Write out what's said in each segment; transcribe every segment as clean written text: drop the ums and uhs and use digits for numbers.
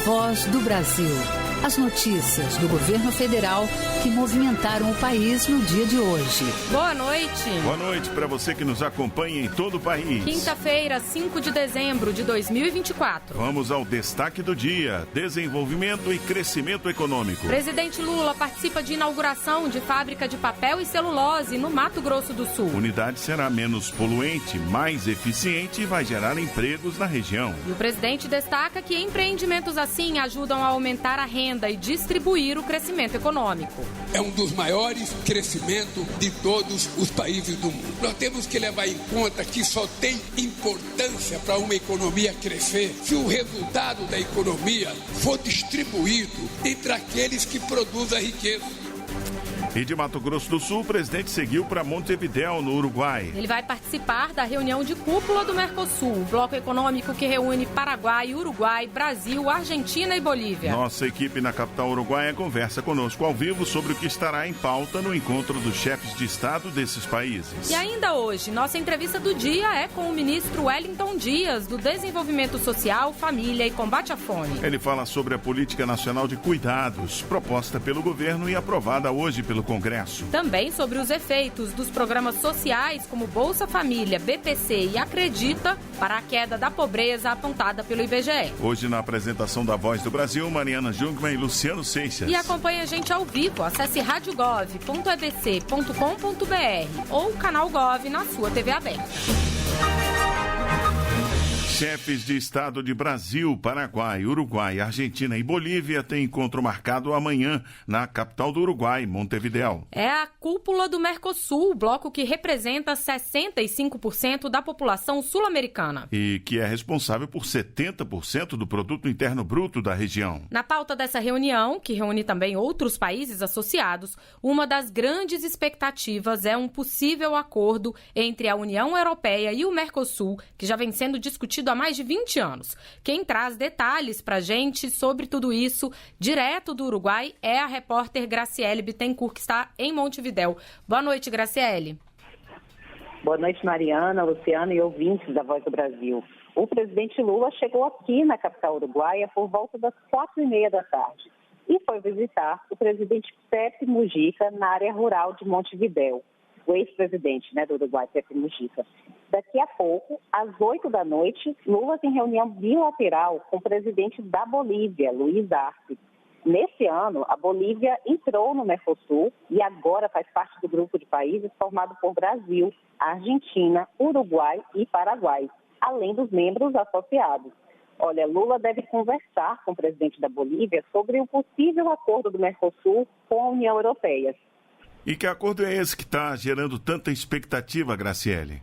Voz do Brasil. As notícias do governo federal que movimentaram o país no dia de hoje. Boa noite. Boa noite para você que nos acompanha em todo o país. Quinta-feira, 5 de dezembro de 2024. Vamos ao destaque do dia: desenvolvimento e crescimento econômico. Presidente Lula participa de inauguração de fábrica de papel e celulose no Mato Grosso do Sul. Unidade será menos poluente, mais eficiente e vai gerar empregos na região. E o presidente destaca que empreendimentos assim ajudam a aumentar a renda e distribuir o crescimento econômico. É um dos maiores crescimentos de todos os países do mundo. Nós temos que levar em conta que só tem importância para uma economia crescer se o resultado da economia for distribuído entre aqueles que produzem a riqueza. E de Mato Grosso do Sul, o presidente seguiu para Montevidéu, no Uruguai. Ele vai participar da reunião de cúpula do Mercosul, o bloco econômico que reúne Paraguai, Uruguai, Brasil, Argentina e Bolívia. Nossa equipe na capital uruguaia conversa conosco ao vivo sobre o que estará em pauta no encontro dos chefes de Estado desses países. E ainda hoje, nossa entrevista do dia é com o ministro Wellington Dias, do Desenvolvimento Social, Família e Combate à Fome. Ele fala sobre a Política Nacional de Cuidados, proposta pelo governo e aprovada hoje pelo Congresso. Também sobre os efeitos dos programas sociais como Bolsa Família, BPC e Acredita para a queda da pobreza apontada pelo IBGE. Hoje na apresentação da Voz do Brasil, Mariana Jungmann e Luciano Seixas. E acompanhe a gente ao vivo. Acesse radiogov.ebc.com.br ou canal Gov na sua TV aberta. Chefes de Estado de Brasil, Paraguai, Uruguai, Argentina e Bolívia têm encontro marcado amanhã na capital do Uruguai, Montevidéu. É a cúpula do Mercosul, bloco que representa 65% da população sul-americana. E que é responsável por 70% do produto interno bruto da região. Na pauta dessa reunião, que reúne também outros países associados, uma das grandes expectativas é um possível acordo entre a União Europeia e o Mercosul, que já vem sendo discutido há mais de 20 anos. Quem traz detalhes pra gente sobre tudo isso, direto do Uruguai, é a repórter Graciele Bittencourt, que está em Montevidéu. Boa noite, Graciele. Boa noite, Mariana, Luciano e ouvintes da Voz do Brasil. O presidente Lula chegou aqui na capital uruguaia por volta das 4h30 da tarde e foi visitar o presidente Pepe Mujica na área rural de Montevidéu. O ex-presidente do Uruguai, Pepe Mujica. Daqui a pouco, às 8 da noite, Lula tem reunião bilateral com o presidente da Bolívia, Luiz Arce. Nesse ano, a Bolívia entrou no Mercosul e agora faz parte do grupo de países formado por Brasil, Argentina, Uruguai e Paraguai, além dos membros associados. Olha, Lula deve conversar com o presidente da Bolívia sobre o possível acordo do Mercosul com a União Europeia. E que acordo é esse que está gerando tanta expectativa, Graciele?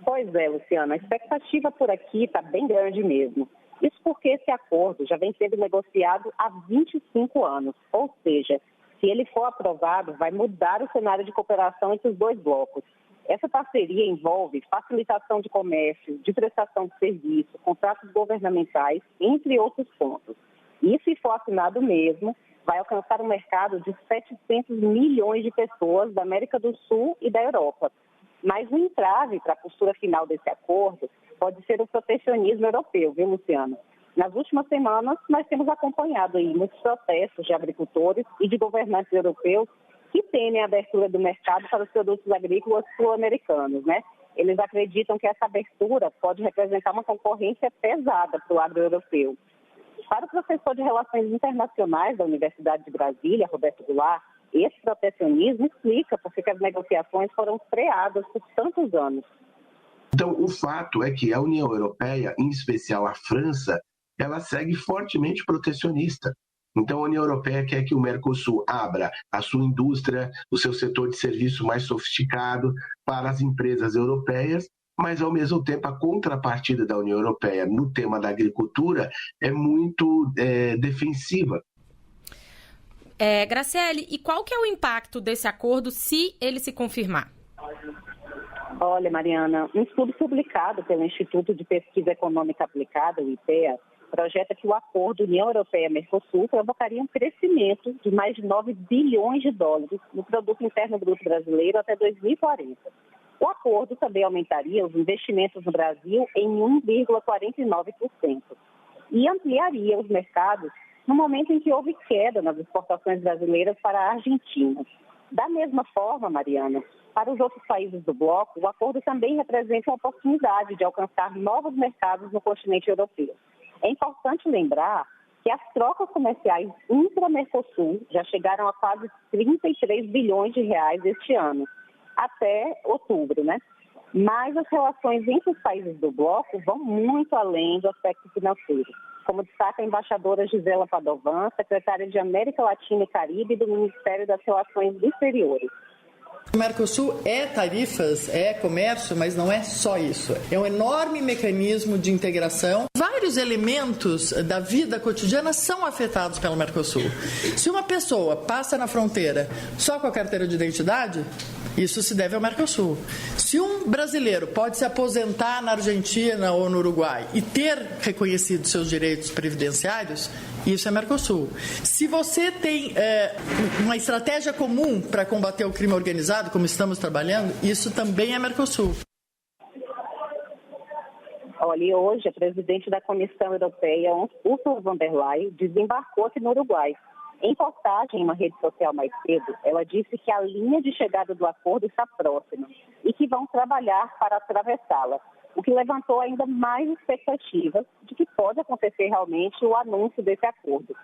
Pois é, Luciano, a expectativa por aqui está bem grande mesmo. Isso porque esse acordo já vem sendo negociado há 25 anos. Ou seja, se ele for aprovado, vai mudar o cenário de cooperação entre os dois blocos. Essa parceria envolve facilitação de comércio, de prestação de serviço, contratos governamentais, entre outros pontos. E se for assinado mesmo, vai alcançar um mercado de 700 milhões de pessoas da América do Sul e da Europa. Mas o entrave para a postura final desse acordo pode ser o protecionismo europeu, viu, Luciano? Nas últimas semanas, nós temos acompanhado aí muitos protestos de agricultores e de governantes europeus que temem a abertura do mercado para os produtos agrícolas sul-americanos, Eles acreditam que essa abertura pode representar uma concorrência pesada para o agro europeu. Para o professor de Relações Internacionais da Universidade de Brasília, Roberto Goulart, esse protecionismo explica por que as negociações foram freadas por tantos anos. Então, o fato é que a União Europeia, em especial a França, ela segue fortemente protecionista. Então, a União Europeia quer que o Mercosul abra a sua indústria, o seu setor de serviço mais sofisticado para as empresas europeias, mas, ao mesmo tempo, a contrapartida da União Europeia no tema da agricultura é muito defensiva. Graciele, e qual que é o impacto desse acordo se ele se confirmar? Olha, Mariana, um estudo publicado pelo Instituto de Pesquisa Econômica Aplicada, o IPEA, projeta que o acordo União Europeia-Mercosul provocaria um crescimento de mais de 9 bilhões de dólares no produto interno bruto brasileiro até 2040. O acordo também aumentaria os investimentos no Brasil em 1,49%. e ampliaria os mercados no momento em que houve queda nas exportações brasileiras para a Argentina. Da mesma forma, Mariana, para os outros países do bloco, o acordo também representa uma oportunidade de alcançar novos mercados no continente europeu. É importante lembrar que as trocas comerciais intra-Mercosul já chegaram a quase 33 bilhões de reais este ano, até outubro, né? Mas as relações entre os países do bloco vão muito além do aspecto financeiro, como destaca a embaixadora Gisela Padovan, secretária de América Latina e Caribe do Ministério das Relações Exteriores. O Mercosul é tarifas, é comércio, mas não é só isso. É um enorme mecanismo de integração. Vários elementos da vida cotidiana são afetados pelo Mercosul. Se uma pessoa passa na fronteira só com a carteira de identidade, isso se deve ao Mercosul. Se um brasileiro pode se aposentar na Argentina ou no Uruguai e ter reconhecido seus direitos previdenciários, isso é Mercosul. Se você tem uma estratégia comum para combater o crime organizado, como estamos trabalhando, isso também é Mercosul. Olha, e hoje a presidente da Comissão Europeia, Ursula von der Leyen, desembarcou aqui no Uruguai. Em postagem em uma rede social mais cedo, ela disse que a linha de chegada do acordo está próxima e que vão trabalhar para atravessá-la, o que levantou ainda mais expectativas de que pode acontecer realmente o anúncio desse acordo.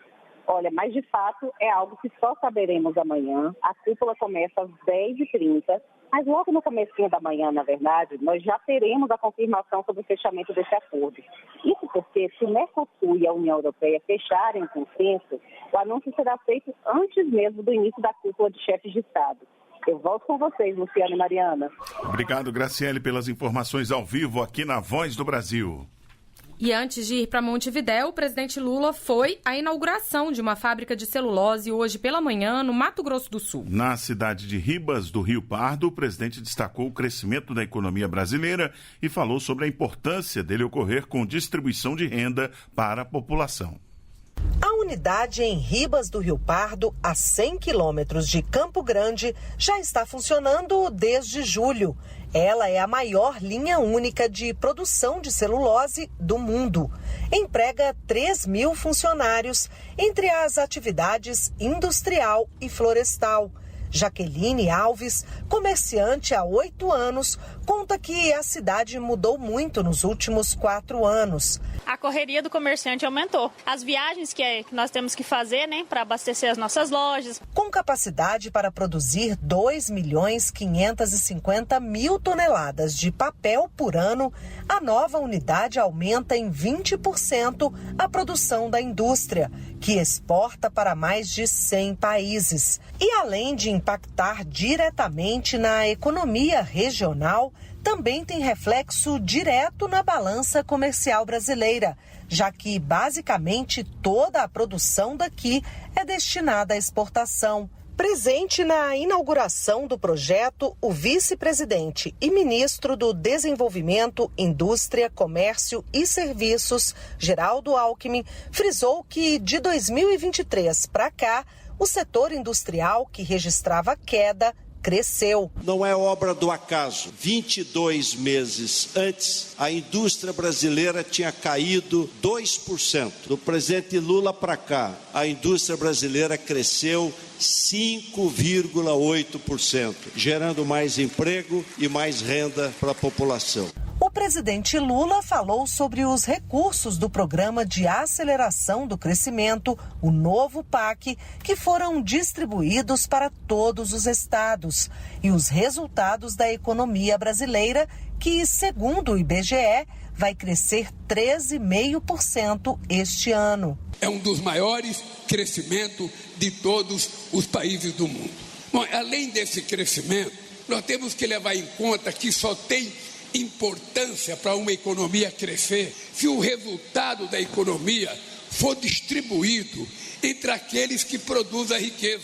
Olha, mas de fato é algo que só saberemos amanhã. A cúpula começa às 10h30, mas logo no comecinho da manhã, na verdade, nós já teremos a confirmação sobre o fechamento desse acordo. Isso porque, se o Mercosul e a União Europeia fecharem o consenso, o anúncio será feito antes mesmo do início da cúpula de chefes de Estado. Eu volto com vocês, Luciano e Mariana. Obrigado, Graciele, pelas informações ao vivo aqui na Voz do Brasil. E antes de ir para Montevidéu, o presidente Lula foi à inauguração de uma fábrica de celulose hoje pela manhã, no Mato Grosso do Sul. Na cidade de Ribas do Rio Pardo, o presidente destacou o crescimento da economia brasileira e falou sobre a importância dele ocorrer com distribuição de renda para a população. A unidade em Ribas do Rio Pardo, a 100 quilômetros de Campo Grande, já está funcionando desde julho. Ela é a maior linha única de produção de celulose do mundo. Emprega 3.000 funcionários entre as atividades industrial e florestal. Jaqueline Alves, comerciante há 8 anos, conta que a cidade mudou muito nos últimos 4 anos. A correria do comerciante aumentou. As viagens que nós temos que fazer, para abastecer as nossas lojas. Com capacidade para produzir 2.550.000 toneladas de papel por ano, a nova unidade aumenta em 20% a produção da indústria, que exporta para mais de 100 países. E além de impactar diretamente na economia regional, também tem reflexo direto na balança comercial brasileira, já que basicamente toda a produção daqui é destinada à exportação. Presente na inauguração do projeto, o vice-presidente e ministro do Desenvolvimento, Indústria, Comércio e Serviços, Geraldo Alckmin, frisou que de 2023 para cá, o setor industrial, que registrava queda, cresceu. Não é obra do acaso. 22 meses antes, a indústria brasileira tinha caído 2%. Do presidente Lula para cá, a indústria brasileira cresceu 5,8%, gerando mais emprego e mais renda para a população. O presidente Lula falou sobre os recursos do Programa de Aceleração do Crescimento, o novo PAC, que foram distribuídos para todos os estados, e os resultados da economia brasileira, que, segundo o IBGE, vai crescer 13,5% este ano. É um dos maiores crescimentos de todos os países do mundo. Bom, além desse crescimento, nós temos que levar em conta que só tem importância para uma economia crescer se o resultado da economia for distribuído entre aqueles que produzem a riqueza,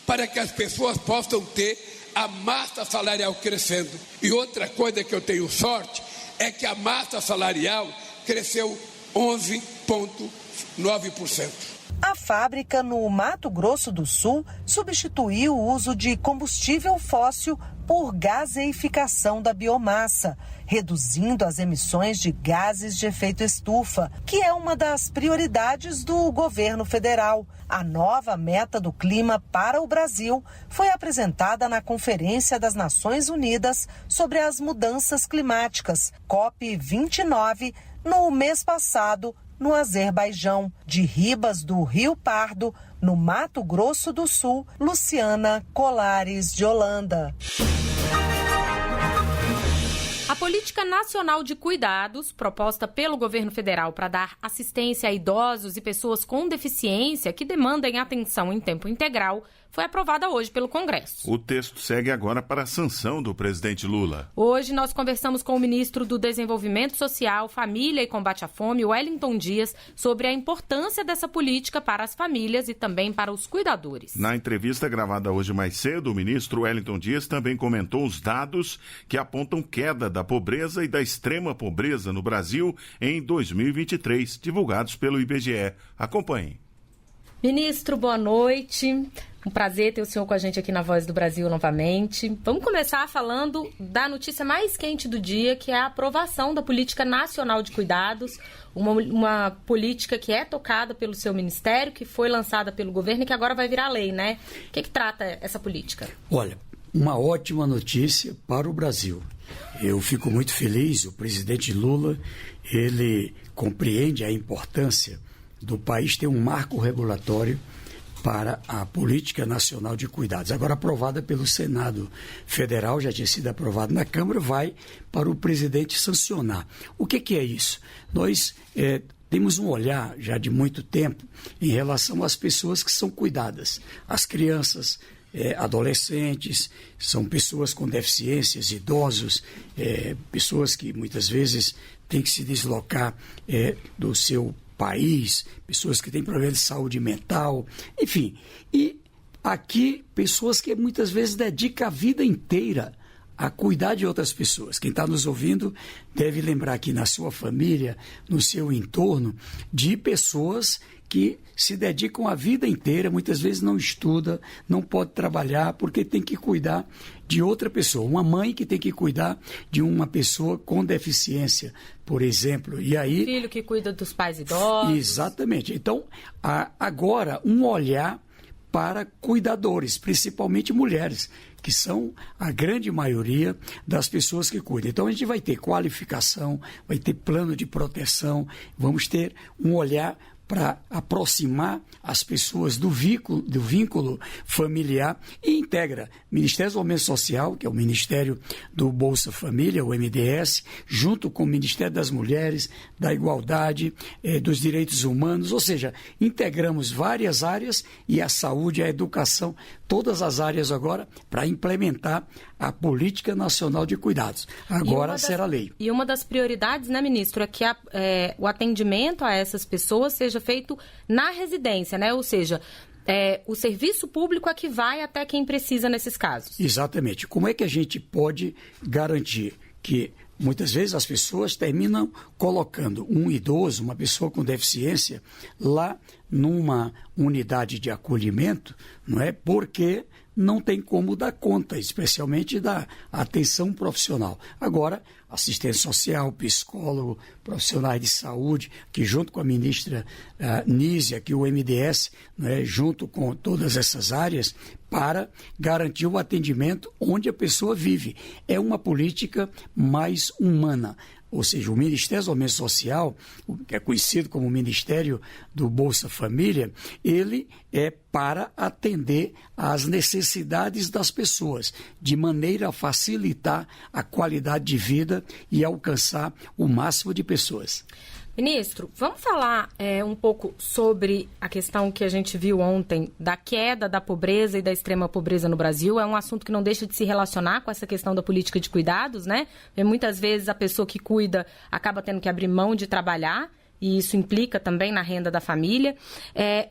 para que as pessoas possam ter a massa salarial crescendo. E outra coisa que eu tenho sorte é que a massa salarial cresceu 11,9%. A fábrica no Mato Grosso do Sul substituiu o uso de combustível fóssil por gaseificação da biomassa, reduzindo as emissões de gases de efeito estufa, que é uma das prioridades do governo federal. A nova meta do clima para o Brasil foi apresentada na Conferência das Nações Unidas sobre as Mudanças Climáticas, COP29, no mês passado, no Azerbaijão. De Ribas do Rio Pardo, no Mato Grosso do Sul, Luciana Colares de Holanda. A Política Nacional de Cuidados, proposta pelo governo federal para dar assistência a idosos e pessoas com deficiência que demandem atenção em tempo integral, foi aprovada hoje pelo Congresso. O texto segue agora para a sanção do presidente Lula. Hoje nós conversamos com o ministro do Desenvolvimento Social, Família e Combate à Fome, Wellington Dias, sobre a importância dessa política para as famílias e também para os cuidadores. Na entrevista gravada hoje mais cedo, o ministro Wellington Dias também comentou os dados que apontam queda da pobreza e da extrema pobreza no Brasil em 2023, divulgados pelo IBGE. Acompanhem. Ministro, boa noite. Um prazer ter o senhor com a gente aqui na Voz do Brasil novamente. Vamos começar falando da notícia mais quente do dia, que é a aprovação da Política Nacional de Cuidados, uma política que é tocada pelo seu ministério, que foi lançada pelo governo e que agora vai virar lei, né? O que trata essa política? Olha, uma ótima notícia para o Brasil. Eu fico muito feliz, o presidente Lula, ele compreende a importância do país ter um marco regulatório para a Política Nacional de Cuidados. Agora aprovada pelo Senado Federal, já tinha sido aprovada na Câmara, vai para o presidente sancionar. O que é isso? Nós temos um olhar já de muito tempo em relação às pessoas que são cuidadas, as crianças, adolescentes, são pessoas com deficiências, idosos, pessoas que muitas vezes têm que se deslocar do seu país, pessoas que têm problemas de saúde mental, enfim. E aqui, pessoas que muitas vezes dedicam a vida inteira a cuidar de outras pessoas. Quem está nos ouvindo deve lembrar que na sua família, no seu entorno, de pessoas que se dedicam a vida inteira, muitas vezes não estuda, não pode trabalhar porque tem que cuidar de outra pessoa. Uma mãe que tem que cuidar de uma pessoa com deficiência, por exemplo. E aí, filho que cuida dos pais idosos. Exatamente. Então, agora, um olhar para cuidadores, principalmente mulheres, que são a grande maioria das pessoas que cuidam. Então, a gente vai ter qualificação, vai ter plano de proteção, vamos ter um olhar para aproximar as pessoas do vínculo familiar e integra Ministério do Desenvolvimento Social, que é o Ministério do Bolsa Família, o MDS, junto com o Ministério das Mulheres, da Igualdade, dos Direitos Humanos, ou seja, integramos várias áreas e a saúde, a educação, todas as áreas agora para implementar a Política Nacional de Cuidados. Agora será lei. E uma das prioridades, né, ministro, é que o atendimento a essas pessoas seja feito na residência, né? Ou seja, o serviço público é que vai até quem precisa nesses casos. Exatamente. Como é que a gente pode garantir que muitas vezes as pessoas terminam colocando um idoso, uma pessoa com deficiência, lá numa unidade de acolhimento, não é? Porque não tem como dar conta, especialmente da atenção profissional. Agora, assistente social, psicólogo, profissionais de saúde, que junto com a ministra Nízia, que o MDS, né, junto com todas essas áreas, para garantir o atendimento onde a pessoa vive. É uma política mais humana. Ou seja, o Ministério do Desenvolvimento Social, que é conhecido como o Ministério do Bolsa Família, ele é para atender às necessidades das pessoas, de maneira a facilitar a qualidade de vida e alcançar o máximo de pessoas. Ministro, vamos falar um pouco sobre a questão que a gente viu ontem da queda da pobreza e da extrema pobreza no Brasil. É um assunto que não deixa de se relacionar com essa questão da política de cuidados, né? Porque muitas vezes a pessoa que cuida acaba tendo que abrir mão de trabalhar e isso implica também na renda da família.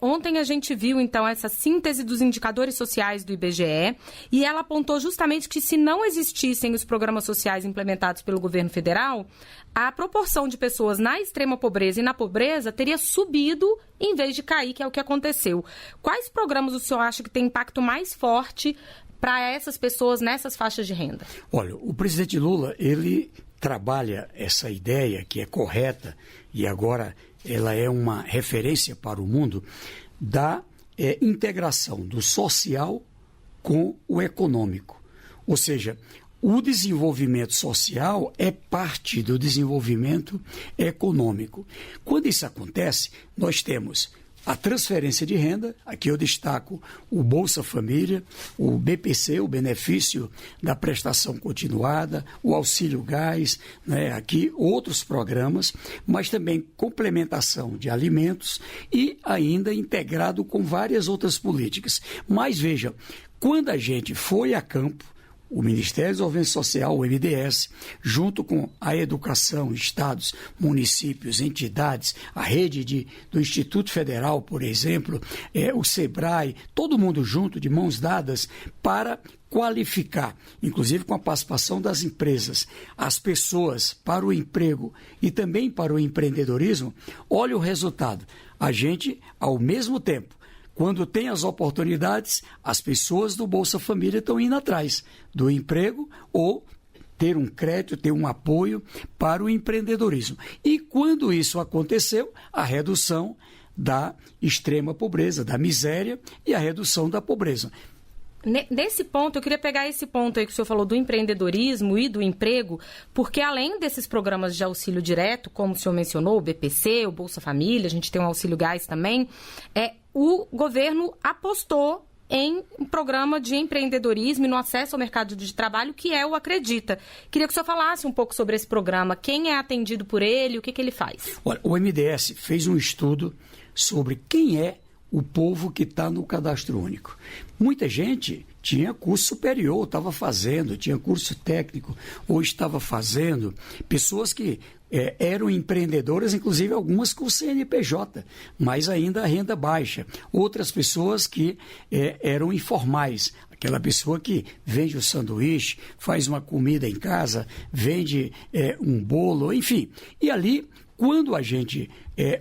Ontem a gente viu, então, essa síntese dos indicadores sociais do IBGE, e ela apontou justamente que se não existissem os programas sociais implementados pelo governo federal, a proporção de pessoas na extrema pobreza e na pobreza teria subido em vez de cair, que é o que aconteceu. Quais programas o senhor acha que tem impacto mais forte para essas pessoas nessas faixas de renda? Olha, o presidente Lula, ele trabalha essa ideia que é correta e agora ela é uma referência para o mundo da integração do social com o econômico. Ou seja, o desenvolvimento social é parte do desenvolvimento econômico. Quando isso acontece, nós temos a transferência de renda, aqui eu destaco o Bolsa Família, o BPC, o benefício da prestação continuada, o Auxílio Gás, né, aqui outros programas, mas também complementação de alimentos e ainda integrado com várias outras políticas. Mas veja, quando a gente foi a campo, o Ministério do Desenvolvimento Social, o MDS, junto com a educação, estados, municípios, entidades, a rede do Instituto Federal, por exemplo, o SEBRAE, todo mundo junto, de mãos dadas, para qualificar, inclusive com a participação das empresas, as pessoas para o emprego e também para o empreendedorismo. Olha o resultado. A gente, ao mesmo tempo, quando tem as oportunidades, as pessoas do Bolsa Família estão indo atrás do emprego ou ter um crédito, ter um apoio para o empreendedorismo. E quando isso aconteceu, a redução da extrema pobreza, da miséria e a redução da pobreza. Nesse ponto, eu queria pegar esse ponto aí que o senhor falou do empreendedorismo e do emprego, porque além desses programas de auxílio direto, como o senhor mencionou, o BPC, o Bolsa Família, a gente tem o Auxílio Gás também, o governo apostou em um programa de empreendedorismo e no acesso ao mercado de trabalho, que é o Acredita. Queria que o senhor falasse um pouco sobre esse programa, quem é atendido por ele, o que ele faz. Olha, o MDS fez um estudo sobre quem é o povo que está no cadastro único. Muita gente tinha curso superior, estava fazendo, tinha curso técnico, ou estava fazendo. Pessoas que eram empreendedoras, inclusive algumas com CNPJ, mas ainda a renda baixa. Outras pessoas que eram informais. Aquela pessoa que vende o sanduíche, faz uma comida em casa, vende um bolo, enfim. E ali, quando a gente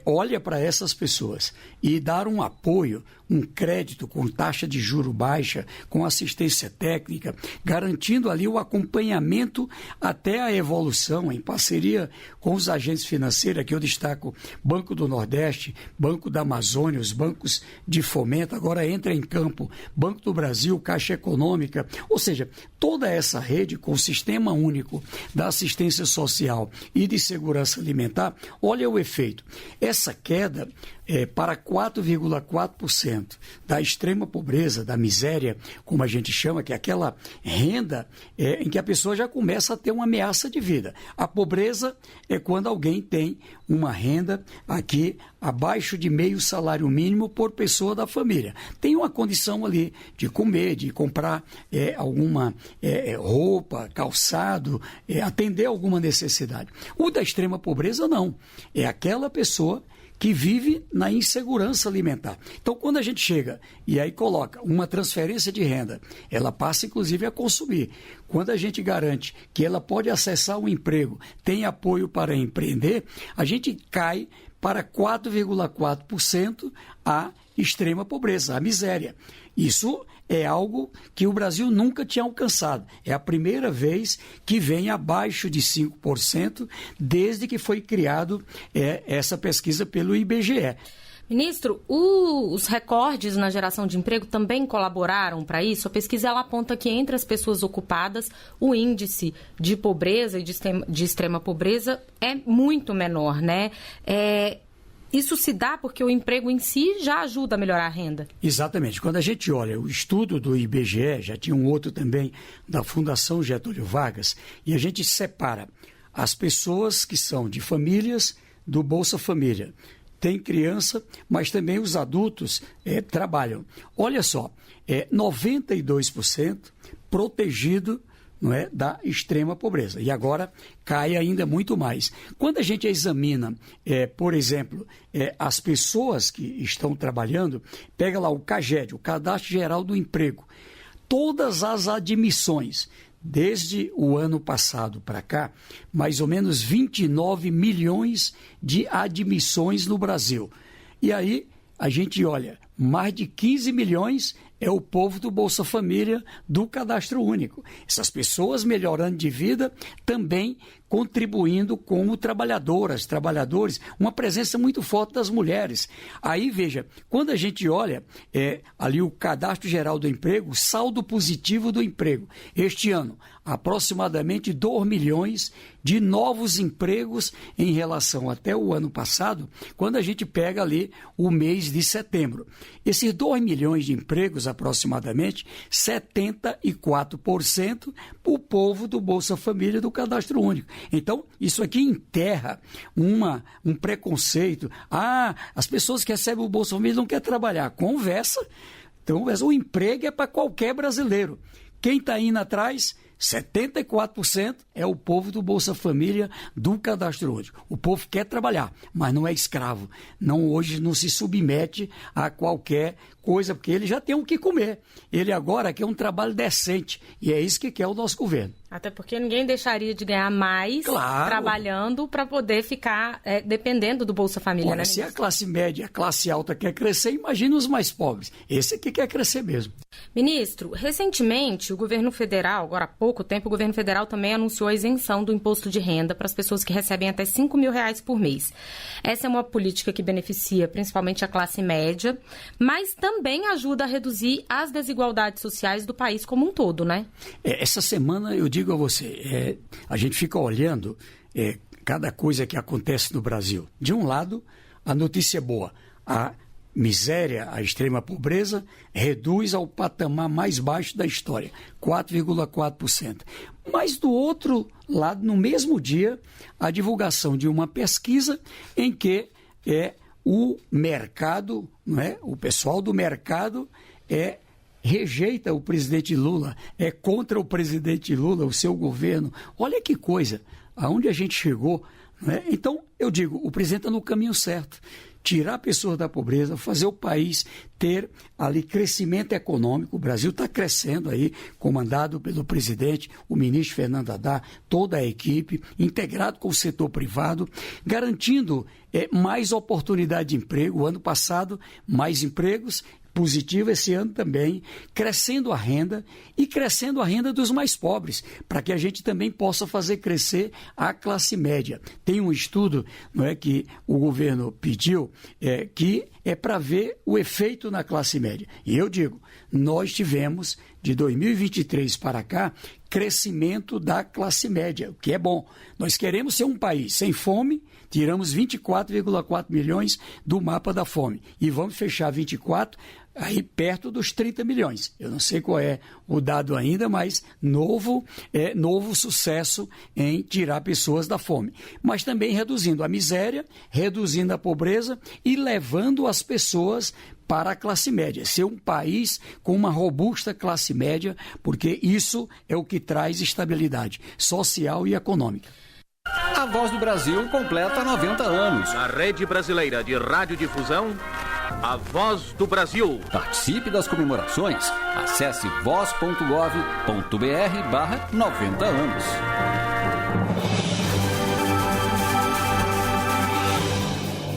olha para essas pessoas e dar um apoio, um crédito com taxa de juro baixa, com assistência técnica, garantindo ali o acompanhamento até a evolução, em parceria com os agentes financeiros, aqui eu destaco Banco do Nordeste, Banco da Amazônia, os bancos de fomento, agora entra em campo Banco do Brasil, Caixa Econômica, ou seja, toda essa rede com o sistema único da assistência social e de segurança alimentar, olha o efeito. Essa queda para 4,4% da extrema pobreza, da miséria, como a gente chama, que é aquela renda em que a pessoa já começa a ter uma ameaça de vida. A pobreza é quando alguém tem uma renda aqui abaixo de meio salário mínimo por pessoa da família. Tem uma condição ali de comer, de comprar alguma roupa, calçado, atender alguma necessidade. O da extrema pobreza não. É aquela pessoa que vive na insegurança alimentar. Então, quando a gente chega e aí coloca uma transferência de renda, ela passa, inclusive, a consumir. Quando a gente garante que ela pode acessar um emprego, tem apoio para empreender, a gente cai para 4,4% a extrema pobreza, a miséria. Isso é algo que o Brasil nunca tinha alcançado. É a primeira vez que vem abaixo de 5% desde que foi criado essa pesquisa pelo IBGE. Ministro, os recordes na geração de emprego também colaboraram para isso? A pesquisa ela aponta que entre as pessoas ocupadas, o índice de pobreza e de extrema pobreza é muito menor, né? Isso se dá porque o emprego em si já ajuda a melhorar a renda? Exatamente. Quando a gente olha o estudo do IBGE, já tinha um outro também da Fundação Getúlio Vargas, e a gente separa as pessoas que são de famílias do Bolsa Família. Tem criança, mas também os adultos trabalham. Olha só, 92% protegido não é, da extrema pobreza. E agora cai ainda muito mais. Quando a gente examina, por exemplo, as pessoas que estão trabalhando, pega lá o CAGED, o Cadastro Geral do Emprego, todas as admissões, desde o ano passado para cá, mais ou menos 29 milhões de admissões no Brasil. E aí a gente olha, mais de 15 milhões é o povo do Bolsa Família, do Cadastro Único. Essas pessoas melhorando de vida, também contribuindo como trabalhadoras, trabalhadores, uma presença muito forte das mulheres. Aí, veja, quando a gente olha ali o Cadastro Geral do Emprego, o saldo positivo do emprego, este ano, aproximadamente 2 milhões de novos empregos em relação até o ano passado, quando a gente pega ali o mês de setembro. Esses 2 milhões de empregos, aproximadamente, 74% o povo do Bolsa Família do Cadastro Único. Então, isso aqui enterra um preconceito. As pessoas que recebem o Bolsa Família não querem trabalhar. Conversa. Então, o emprego é para qualquer brasileiro. Quem está indo atrás, 74% é o povo do Bolsa Família do Cadastro Único. O povo quer trabalhar, mas não é escravo. Hoje não se submete a qualquer coisa, porque ele já tem o que comer. Ele agora quer um trabalho decente. E é isso que quer o nosso governo. Até porque ninguém deixaria de ganhar mais trabalhando para poder ficar dependendo do Bolsa Família. Olha, se a classe média, a classe alta quer crescer, imagina os mais pobres. Esse aqui quer crescer mesmo. Ministro, recentemente o governo federal, agora há pouco tempo, o governo federal também anunciou a isenção do imposto de renda para as pessoas que recebem até R$5 mil por mês. Essa é uma política que beneficia principalmente a classe média, mas também ajuda a reduzir as desigualdades sociais do país como um todo, né? Essa semana, eu digo a você, a gente fica olhando cada coisa que acontece no Brasil. De um lado, a notícia boa, a miséria, a extrema pobreza, reduz ao patamar mais baixo da história, 4,4%. Mas do outro lado, no mesmo dia, a divulgação de uma pesquisa em que o mercado, não é? O pessoal do mercado rejeita o presidente Lula, é contra o presidente Lula, o seu governo. Olha que coisa, aonde a gente chegou. Não é? Então, eu digo, o presidente está no caminho certo. Tirar pessoas da pobreza, fazer o país ter ali crescimento econômico. O Brasil está crescendo aí, comandado pelo presidente, o ministro Fernando Haddad, toda a equipe, integrado com o setor privado, garantindo mais oportunidade de emprego. O ano passado, mais empregos, positivo esse ano também, crescendo a renda e crescendo a renda dos mais pobres, para que a gente também possa fazer crescer a classe média. Tem um estudo, não é, que o governo pediu, que é para ver o efeito na classe média. E eu digo, nós tivemos, de 2023 para cá, crescimento da classe média, o que é bom. Nós queremos ser um país sem fome, tiramos 24,4 milhões do mapa da fome e vamos fechar 24 aí perto dos 30 milhões. Eu não sei qual é o dado ainda, mas novo sucesso em tirar pessoas da fome. Mas também reduzindo a miséria, reduzindo a pobreza e levando as pessoas para a classe média. Ser um país com uma robusta classe média, porque isso é o que traz estabilidade social e econômica. A Voz do Brasil completa 90 anos. Na Rede Brasileira de Radiodifusão, a Voz do Brasil. Participe das comemorações. Acesse voz.gov.br/90 anos.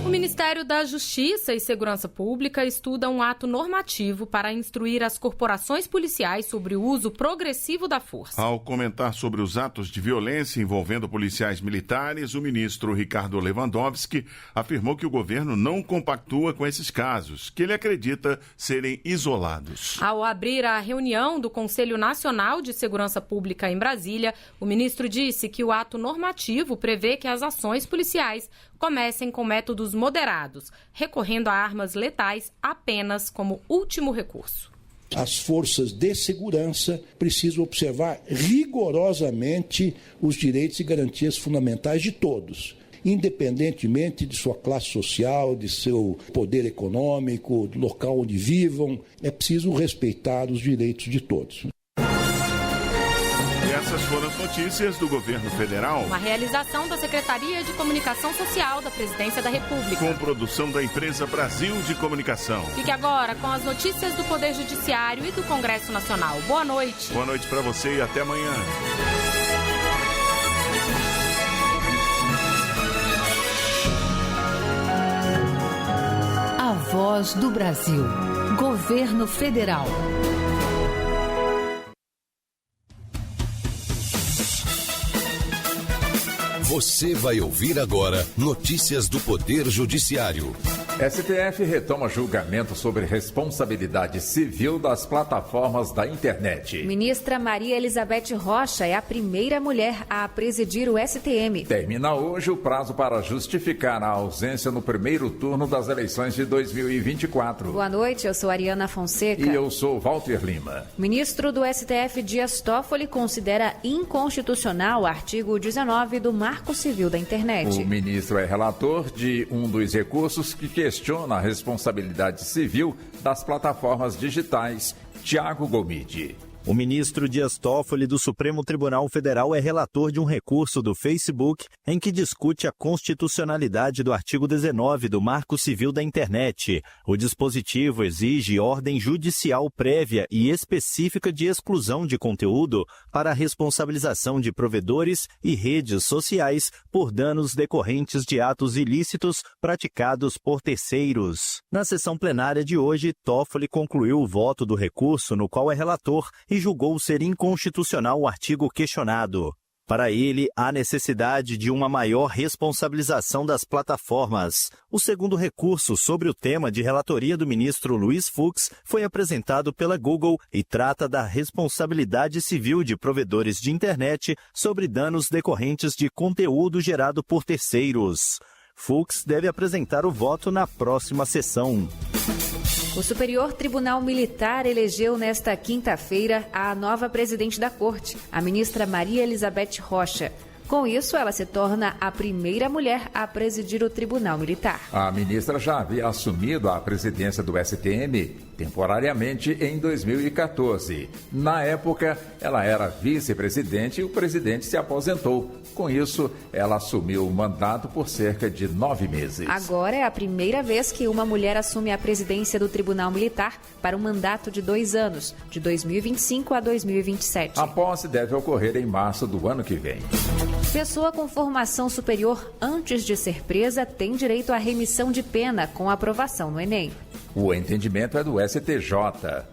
O Ministério da Justiça e Segurança Pública estuda um ato normativo para instruir as corporações policiais sobre o uso progressivo da força. Ao comentar sobre os atos de violência envolvendo policiais militares, o ministro Ricardo Lewandowski afirmou que o governo não compactua com esses casos, que ele acredita serem isolados. Ao abrir a reunião do Conselho Nacional de Segurança Pública em Brasília, o ministro disse que o ato normativo prevê que as ações policiais comecem com métodos moderados, recorrendo a armas letais apenas como último recurso. As forças de segurança precisam observar rigorosamente os direitos e garantias fundamentais de todos, independentemente de sua classe social, de seu poder econômico, do local onde vivam. É preciso respeitar os direitos de todos. E essas foram as notícias do governo federal. Uma realização da Secretaria de Comunicação Social da Presidência da República. Com produção da empresa Brasil de Comunicação. Fique agora com as notícias do Poder Judiciário e do Congresso Nacional. Boa noite. Boa noite para você e até amanhã. A Voz do Brasil. Governo Federal. Você vai ouvir agora notícias do Poder Judiciário. STF retoma julgamento sobre responsabilidade civil das plataformas da internet. Ministra Maria Elizabeth Rocha é a primeira mulher a presidir o STM. Termina hoje o prazo para justificar a ausência no primeiro turno das eleições de 2024. Boa noite, eu sou Ariana Fonseca. E eu sou Walter Lima. Ministro do STF Dias Toffoli considera inconstitucional o artigo 19 do Marco Civil da Internet. O ministro é relator de um dos recursos que questiona a responsabilidade civil das plataformas digitais. Tiago Gomide. O ministro Dias Toffoli do Supremo Tribunal Federal é relator de um recurso do Facebook em que discute a constitucionalidade do artigo 19 do Marco Civil da Internet. O dispositivo exige ordem judicial prévia e específica de exclusão de conteúdo para a responsabilização de provedores e redes sociais por danos decorrentes de atos ilícitos praticados por terceiros. Na sessão plenária de hoje, Toffoli concluiu o voto do recurso no qual é relator e julgou ser inconstitucional o artigo questionado. Para ele, há necessidade de uma maior responsabilização das plataformas. O segundo recurso sobre o tema de relatoria do ministro Luiz Fux foi apresentado pela Google e trata da responsabilidade civil de provedores de internet sobre danos decorrentes de conteúdo gerado por terceiros. Fux deve apresentar o voto na próxima sessão. O Superior Tribunal Militar elegeu nesta quinta-feira a nova presidente da Corte, a ministra Maria Elizabeth Rocha. Com isso, ela se torna a primeira mulher a presidir o Tribunal Militar. A ministra já havia assumido a presidência do STM temporariamente em 2014. Na época, ela era vice-presidente e o presidente se aposentou. Com isso, ela assumiu o mandato por cerca de 9 meses. Agora é a primeira vez que uma mulher assume a presidência do Tribunal Militar para um mandato de 2 anos, de 2025 a 2027. A posse deve ocorrer em março do ano que vem. Pessoa com formação superior antes de ser presa tem direito à remissão de pena com aprovação no Enem. O entendimento é do STJ.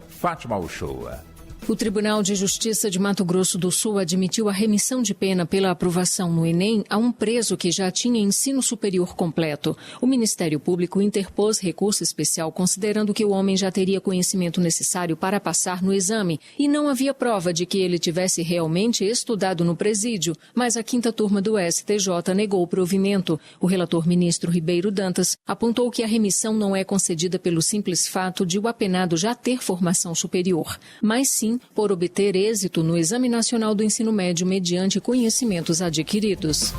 Fátima Uchoa. O Tribunal de Justiça de Mato Grosso do Sul admitiu a remissão de pena pela aprovação no Enem a um preso que já tinha ensino superior completo. O Ministério Público interpôs recurso especial considerando que o homem já teria conhecimento necessário para passar no exame e não havia prova de que ele tivesse realmente estudado no presídio, mas a 5ª turma do STJ negou o provimento. O relator ministro Ribeiro Dantas apontou que a remissão não é concedida pelo simples fato de o apenado já ter formação superior, mas sim por obter êxito no Exame Nacional do Ensino Médio mediante conhecimentos adquiridos.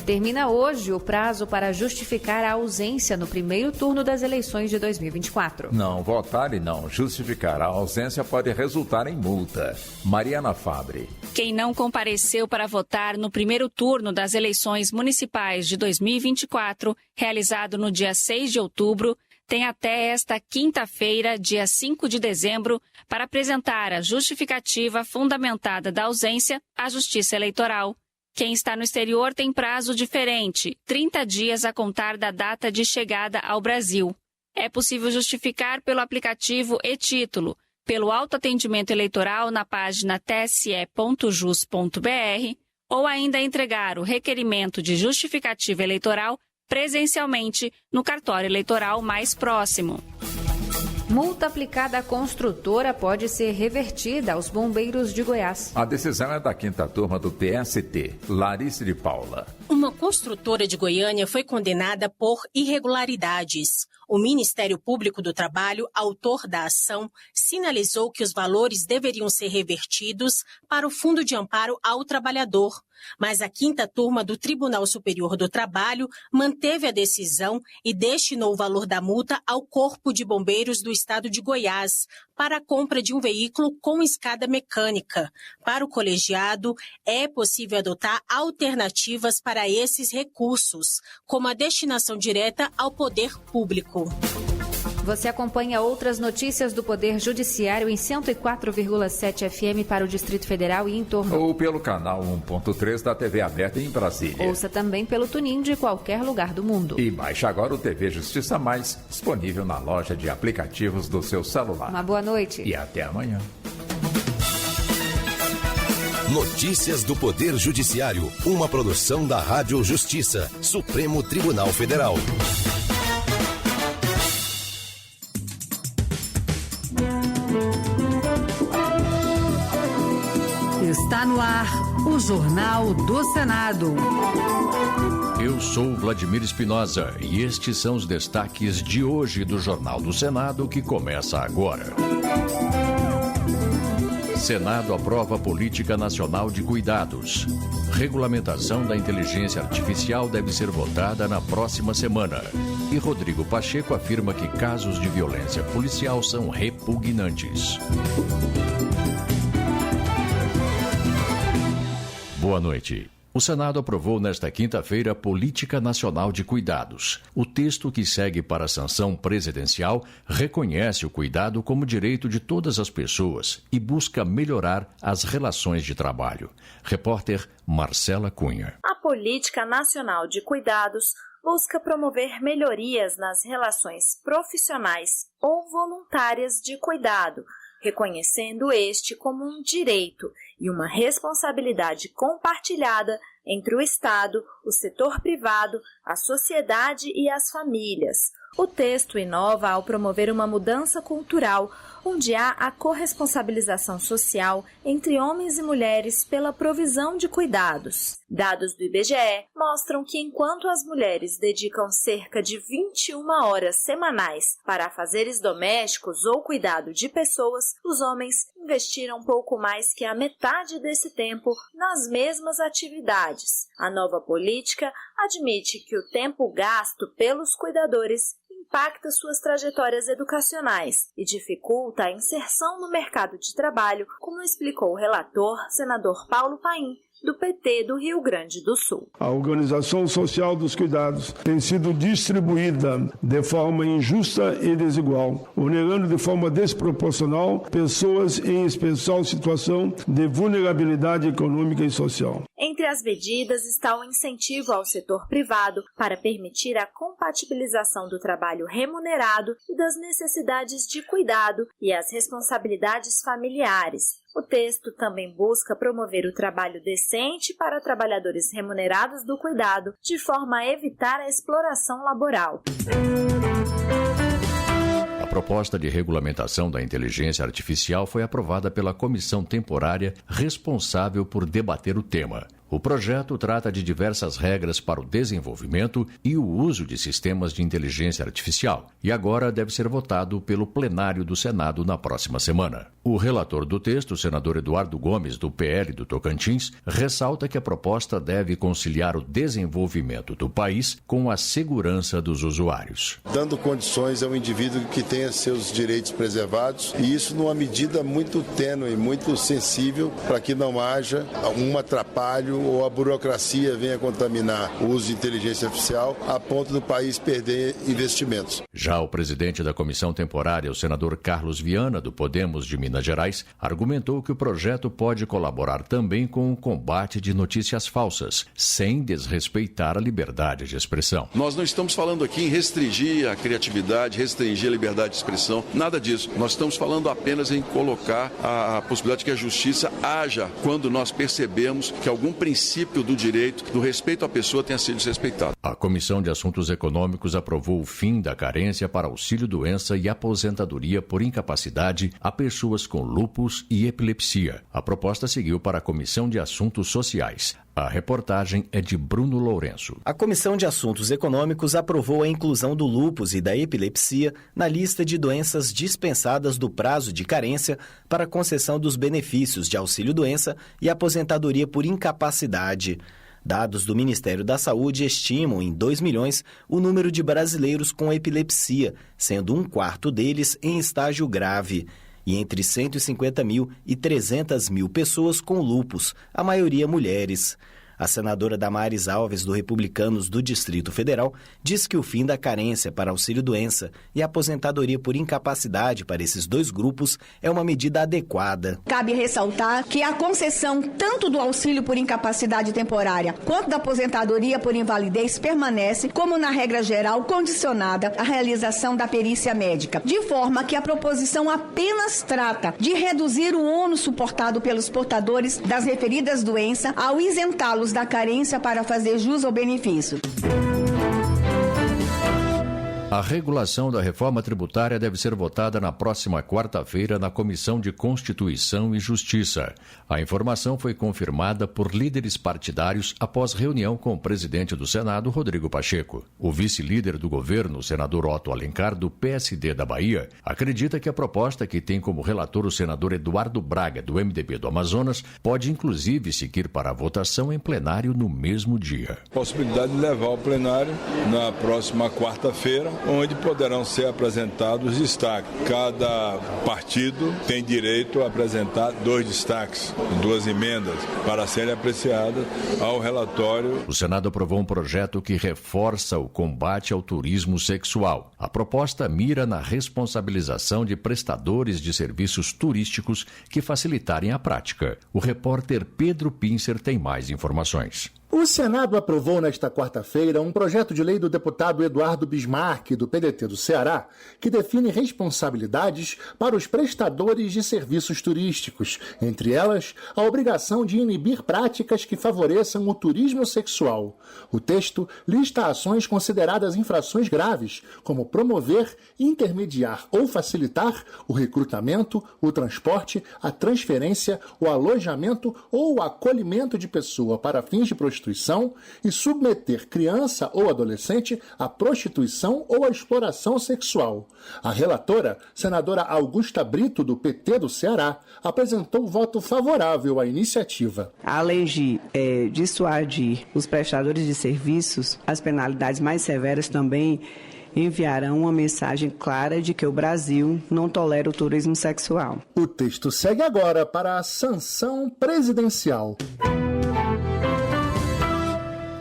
Termina hoje o prazo para justificar a ausência no primeiro turno das eleições de 2024. Não votar e não justificar a ausência pode resultar em multa. Mariana Fabre. Quem não compareceu para votar no primeiro turno das eleições municipais de 2024, realizado no dia 6 de outubro, tem até esta quinta-feira, dia 5 de dezembro, para apresentar a justificativa fundamentada da ausência à Justiça Eleitoral. Quem está no exterior tem prazo diferente, 30 dias a contar da data de chegada ao Brasil. É possível justificar pelo aplicativo e-Título, pelo autoatendimento eleitoral na página tse.jus.br ou ainda entregar o requerimento de justificativa eleitoral presencialmente no cartório eleitoral mais próximo. Multa aplicada à construtora pode ser revertida aos bombeiros de Goiás. A decisão é da 5ª turma do TST, Larissa de Paula. Uma construtora de Goiânia foi condenada por irregularidades. O Ministério Público do Trabalho, autor da ação, sinalizou que os valores deveriam ser revertidos para o Fundo de Amparo ao Trabalhador. Mas a 5ª turma do Tribunal Superior do Trabalho manteve a decisão e destinou o valor da multa ao Corpo de Bombeiros do Estado de Goiás, para a compra de um veículo com escada mecânica. Para o colegiado, é possível adotar alternativas para esses recursos, como a destinação direta ao poder público. Você acompanha outras notícias do Poder Judiciário em 104,7 FM para o Distrito Federal e em torno. Ou pelo canal 1.3 da TV aberta em Brasília. Ouça também pelo TuneIn de qualquer lugar do mundo. E baixe agora o TV Justiça Mais, disponível na loja de aplicativos do seu celular. Uma boa noite. E até amanhã. Notícias do Poder Judiciário, uma produção da Rádio Justiça, Supremo Tribunal Federal. Está no ar o Jornal do Senado. Eu sou Vladimir Espinosa e estes são os destaques de hoje do Jornal do Senado que começa agora. Senado aprova Política Nacional de Cuidados. Regulamentação da inteligência artificial deve ser votada na próxima semana. E Rodrigo Pacheco afirma que casos de violência policial são repugnantes. Boa noite. O Senado aprovou nesta quinta-feira a Política Nacional de Cuidados. O texto que segue para a sanção presidencial reconhece o cuidado como direito de todas as pessoas e busca melhorar as relações de trabalho. Repórter Marcela Cunha. A Política Nacional de Cuidados busca promover melhorias nas relações profissionais ou voluntárias de cuidado, reconhecendo este como um direito e uma responsabilidade compartilhada entre o Estado, o setor privado, a sociedade e as famílias. O texto inova ao promover uma mudança cultural, onde há a corresponsabilização social entre homens e mulheres pela provisão de cuidados. Dados do IBGE mostram que enquanto as mulheres dedicam cerca de 21 horas semanais para afazeres domésticos ou cuidado de pessoas, os homens investiram pouco mais que a metade desse tempo nas mesmas atividades. A nova política admite que o tempo gasto pelos cuidadores impacta suas trajetórias educacionais e dificulta a inserção no mercado de trabalho, como explicou o relator, senador Paulo Paim, do PT do Rio Grande do Sul. A organização social dos cuidados tem sido distribuída de forma injusta e desigual, onerando de forma desproporcional pessoas em especial situação de vulnerabilidade econômica e social. Entre as medidas está o incentivo ao setor privado para permitir a compatibilização do trabalho remunerado e das necessidades de cuidado e as responsabilidades familiares. O texto também busca promover o trabalho decente para trabalhadores remunerados do cuidado, de forma a evitar a exploração laboral. A proposta de regulamentação da inteligência artificial foi aprovada pela comissão temporária responsável por debater o tema. O projeto trata de diversas regras para o desenvolvimento e o uso de sistemas de inteligência artificial e agora deve ser votado pelo plenário do Senado na próxima semana. O relator do texto, o senador Eduardo Gomes, do PL do Tocantins, ressalta que a proposta deve conciliar o desenvolvimento do país com a segurança dos usuários. Dando condições ao indivíduo que tenha seus direitos preservados, e isso numa medida muito tênue, muito sensível, para que não haja um atrapalho ou a burocracia venha contaminar o uso de inteligência artificial a ponto do país perder investimentos. Já o presidente da comissão temporária, o senador Carlos Viana, do Podemos de Minas Gerais, argumentou que o projeto pode colaborar também com o combate de notícias falsas, sem desrespeitar a liberdade de expressão. Nós não estamos falando aqui em restringir a criatividade, restringir a liberdade de expressão, nada disso. Nós estamos falando apenas em colocar a possibilidade de que a justiça haja quando nós percebemos que algum princípio do direito, do respeito à pessoa tenha sido desrespeitado. A Comissão de Assuntos Econômicos aprovou o fim da carência para auxílio-doença e aposentadoria por incapacidade a pessoas com lúpus e epilepsia. A proposta seguiu para a Comissão de Assuntos Sociais. A reportagem é de Bruno Lourenço. A Comissão de Assuntos Econômicos aprovou a inclusão do lúpus e da epilepsia na lista de doenças dispensadas do prazo de carência para concessão dos benefícios de auxílio-doença e aposentadoria por incapacidade. Dados do Ministério da Saúde estimam em 2 milhões o número de brasileiros com epilepsia, sendo 1/4 deles em estágio grave. e entre 150 mil e 300 mil pessoas com lúpus, a maioria mulheres. A senadora Damares Alves, do Republicanos do Distrito Federal, diz que o fim da carência para auxílio-doença e aposentadoria por incapacidade para esses dois grupos é uma medida adequada. Cabe ressaltar que a concessão tanto do auxílio por incapacidade temporária quanto da aposentadoria por invalidez permanece, como na regra geral, condicionada à realização da perícia médica, de forma que a proposição apenas trata de reduzir o ônus suportado pelos portadores das referidas doenças ao isentá-los da carência para fazer jus ao benefício. A regulação da reforma tributária deve ser votada na próxima quarta-feira na Comissão de Constituição e Justiça. A informação foi confirmada por líderes partidários após reunião com o presidente do Senado, Rodrigo Pacheco. O vice-líder do governo, o senador Otto Alencar, do PSD da Bahia, acredita que a proposta, que tem como relator o senador Eduardo Braga, do MDB do Amazonas, pode inclusive seguir para a votação em plenário no mesmo dia. Possibilidade de levar ao plenário na próxima quarta-feira, onde poderão ser apresentados destaques. Cada partido tem direito a apresentar 2 destaques, 2 emendas, para serem apreciadas ao relatório. O Senado aprovou um projeto que reforça o combate ao turismo sexual. A proposta mira na responsabilização de prestadores de serviços turísticos que facilitarem a prática. O repórter Pedro Pincer tem mais informações. O Senado aprovou nesta quarta-feira um projeto de lei do deputado Eduardo Bismarck, do PDT do Ceará, que define responsabilidades para os prestadores de serviços turísticos, entre elas a obrigação de inibir práticas que favoreçam o turismo sexual. O texto lista ações consideradas infrações graves, como promover, intermediar ou facilitar o recrutamento, o transporte, a transferência, o alojamento ou o acolhimento de pessoa para fins de prostituição e submeter criança ou adolescente à prostituição ou à exploração sexual. A relatora, senadora Augusta Brito, do PT do Ceará, apresentou voto favorável à iniciativa. Além de dissuadir os prestadores de serviços, as penalidades mais severas também enviarão uma mensagem clara de que o Brasil não tolera o turismo sexual. O texto segue agora para a sanção presidencial.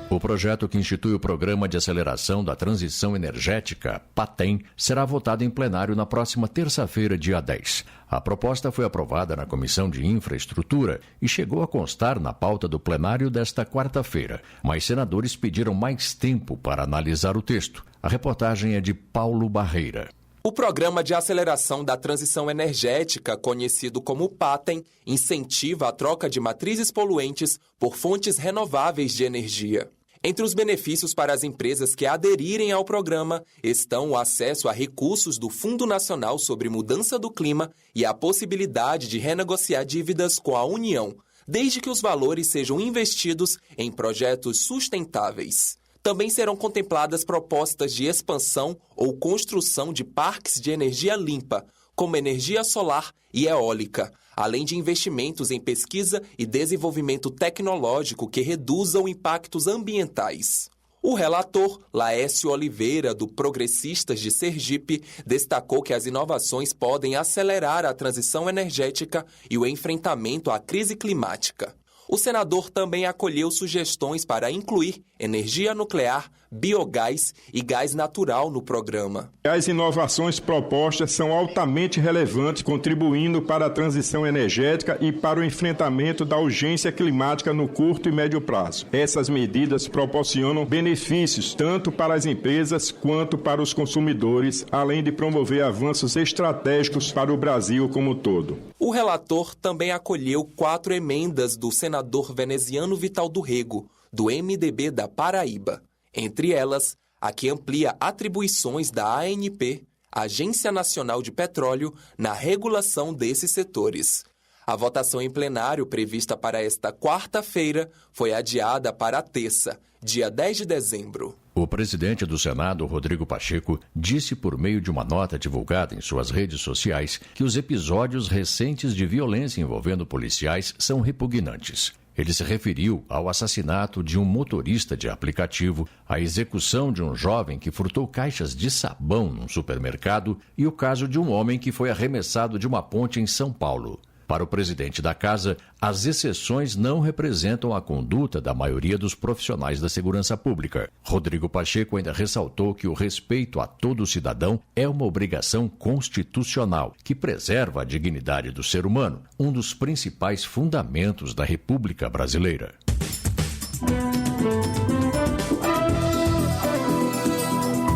O projeto que institui o Programa de Aceleração da Transição Energética, PATEM, será votado em plenário na próxima terça-feira, dia 10. A proposta foi aprovada na Comissão de Infraestrutura e chegou a constar na pauta do plenário desta quarta-feira, mas senadores pediram mais tempo para analisar o texto. A reportagem é de Paulo Barreira. O Programa de Aceleração da Transição Energética, conhecido como PATEM, incentiva a troca de matrizes poluentes por fontes renováveis de energia. Entre os benefícios para as empresas que aderirem ao programa estão o acesso a recursos do Fundo Nacional sobre Mudança do Clima e a possibilidade de renegociar dívidas com a União, desde que os valores sejam investidos em projetos sustentáveis. Também serão contempladas propostas de expansão ou construção de parques de energia limpa, como energia solar e eólica, além de investimentos em pesquisa e desenvolvimento tecnológico que reduzam impactos ambientais. O relator, Laércio Oliveira, do Progressistas de Sergipe, destacou que as inovações podem acelerar a transição energética e o enfrentamento à crise climática. O senador também acolheu sugestões para incluir energia nuclear, biogás e gás natural no programa. As inovações propostas são altamente relevantes, contribuindo para a transição energética e para o enfrentamento da urgência climática no curto e médio prazo. Essas medidas proporcionam benefícios tanto para as empresas quanto para os consumidores, além de promover avanços estratégicos para o Brasil como um todo. O relator também acolheu 4 emendas do senador veneziano Vital do Rego, do MDB da Paraíba. Entre elas, a que amplia atribuições da ANP, Agência Nacional de Petróleo, na regulação desses setores. A votação em plenário, prevista para esta quarta-feira, foi adiada para a terça, dia 10 de dezembro. O presidente do Senado, Rodrigo Pacheco, disse por meio de uma nota divulgada em suas redes sociais que os episódios recentes de violência envolvendo policiais são repugnantes. Ele se referiu ao assassinato de um motorista de aplicativo, à execução de um jovem que furtou caixas de sabão num supermercado e o caso de um homem que foi arremessado de uma ponte em São Paulo. Para o presidente da Casa, as exceções não representam a conduta da maioria dos profissionais da segurança pública. Rodrigo Pacheco ainda ressaltou que o respeito a todo cidadão é uma obrigação constitucional que preserva a dignidade do ser humano, um dos principais fundamentos da República Brasileira.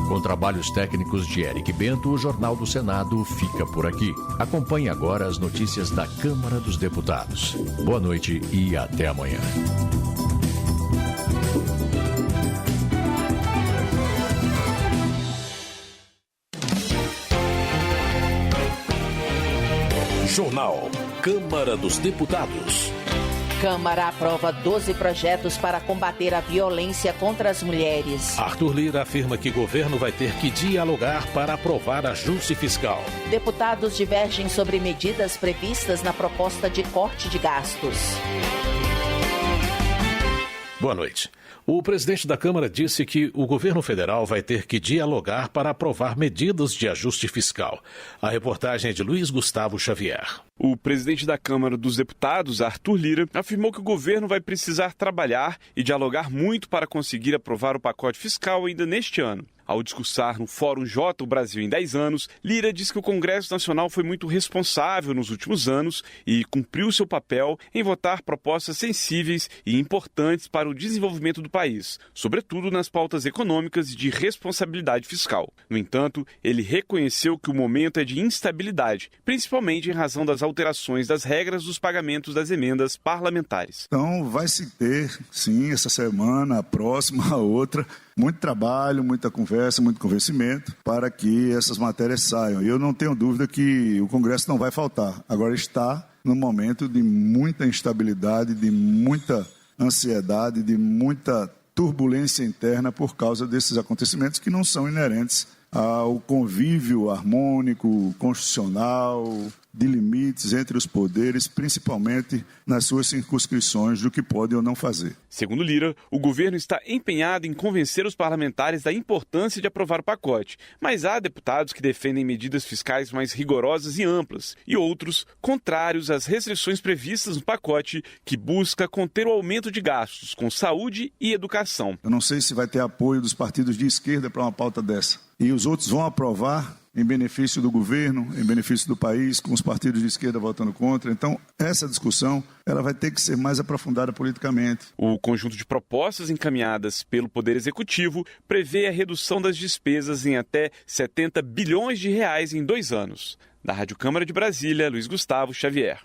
Com trabalhos técnicos de Eric Bento, o Jornal do Senado fica por aqui. Acompanhe agora as notícias da Câmara dos Deputados. Boa noite e até amanhã. Jornal Câmara dos Deputados. Câmara aprova 12 projetos para combater a violência contra as mulheres. Arthur Lira afirma que o governo vai ter que dialogar para aprovar ajuste fiscal. Deputados divergem sobre medidas previstas na proposta de corte de gastos. Boa noite. O presidente da Câmara disse que o governo federal vai ter que dialogar para aprovar medidas de ajuste fiscal. A reportagem é de Luiz Gustavo Xavier. O presidente da Câmara dos Deputados, Arthur Lira, afirmou que o governo vai precisar trabalhar e dialogar muito para conseguir aprovar o pacote fiscal ainda neste ano. Ao discursar no Fórum J, o Brasil em 10 anos, Lira disse que o Congresso Nacional foi muito responsável nos últimos anos e cumpriu seu papel em votar propostas sensíveis e importantes para o desenvolvimento do país, sobretudo nas pautas econômicas e de responsabilidade fiscal. No entanto, ele reconheceu que o momento é de instabilidade, principalmente em razão das alterações das regras dos pagamentos das emendas parlamentares. Então, vai se ter, sim, essa semana, a próxima, a outra, muito trabalho, muita conversa, muito convencimento para que essas matérias saiam. E eu não tenho dúvida que o Congresso não vai faltar. Agora está num momento de muita instabilidade, de muita ansiedade, de muita turbulência interna por causa desses acontecimentos que não são inerentes ao convívio harmônico, constitucional, de limites entre os poderes, principalmente nas suas circunscrições do que pode ou não fazer. Segundo Lira, o governo está empenhado em convencer os parlamentares da importância de aprovar o pacote, mas há deputados que defendem medidas fiscais mais rigorosas e amplas, e outros contrários às restrições previstas no pacote, que busca conter o aumento de gastos com saúde e educação. Eu não sei se vai ter apoio dos partidos de esquerda para uma pauta dessa. E os outros vão aprovar em benefício do governo, em benefício do país, com os partidos de esquerda votando contra. Então, essa discussão ela vai ter que ser mais aprofundada politicamente. O conjunto de propostas encaminhadas pelo Poder Executivo prevê a redução das despesas em até 70 bilhões de reais em 2 anos. Da Rádio Câmara de Brasília, Luiz Gustavo Xavier.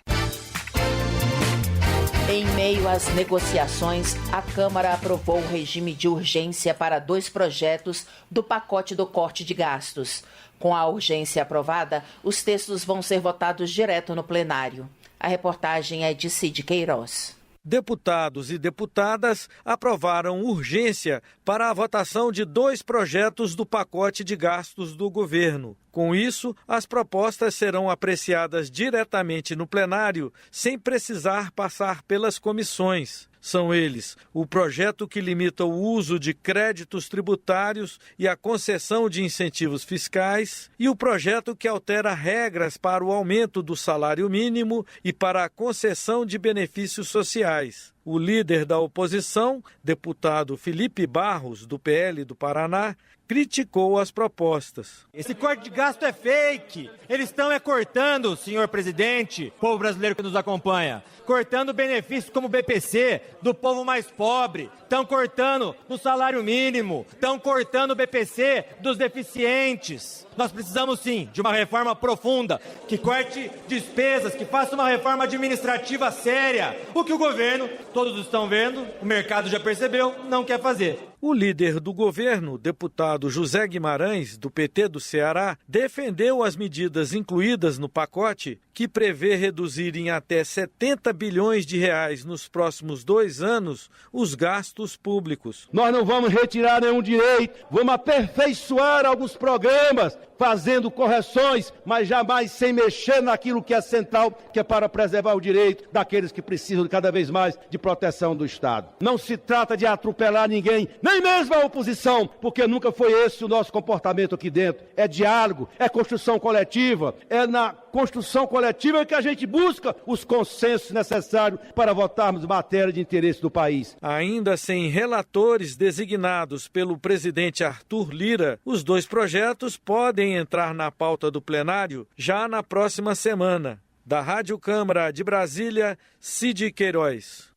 Em meio às negociações, a Câmara aprovou o regime de urgência para 2 projetos do pacote do corte de gastos. Com a urgência aprovada, os textos vão ser votados direto no plenário. A reportagem é de Cid Queiroz. Deputados e deputadas aprovaram urgência para a votação de 2 projetos do pacote de gastos do governo. Com isso, as propostas serão apreciadas diretamente no plenário, sem precisar passar pelas comissões. São eles o projeto que limita o uso de créditos tributários e a concessão de incentivos fiscais e o projeto que altera regras para o aumento do salário mínimo e para a concessão de benefícios sociais. O líder da oposição, deputado Felipe Barros, do PL do Paraná, criticou as propostas. Esse corte de gasto é fake. Eles estão cortando, senhor presidente, povo brasileiro que nos acompanha, cortando benefícios como o BPC do povo mais pobre, estão cortando no salário mínimo, estão cortando o BPC dos deficientes. Nós precisamos sim de uma reforma profunda, que corte despesas, que faça uma reforma administrativa séria. O que o governo, todos estão vendo, o mercado já percebeu, não quer fazer. O líder do governo, deputado José Guimarães, do PT do Ceará, defendeu as medidas incluídas no pacote, que prevê reduzir em até 70 bilhões de reais nos próximos 2 anos os gastos públicos. Nós não vamos retirar nenhum direito, vamos aperfeiçoar alguns programas, fazendo correções, mas jamais sem mexer naquilo que é central, que é para preservar o direito daqueles que precisam cada vez mais de proteção do Estado. Não se trata de atropelar ninguém, nem mesmo a oposição, porque nunca foi esse o nosso comportamento aqui dentro. É diálogo, é construção coletiva, é na construção coletiva que a gente busca os consensos necessários para votarmos matéria de interesse do país. Ainda sem relatores designados pelo presidente Arthur Lira, os 2 projetos podem entrar na pauta do plenário já na próxima semana. Da Rádio Câmara de Brasília, Cid Queiroz.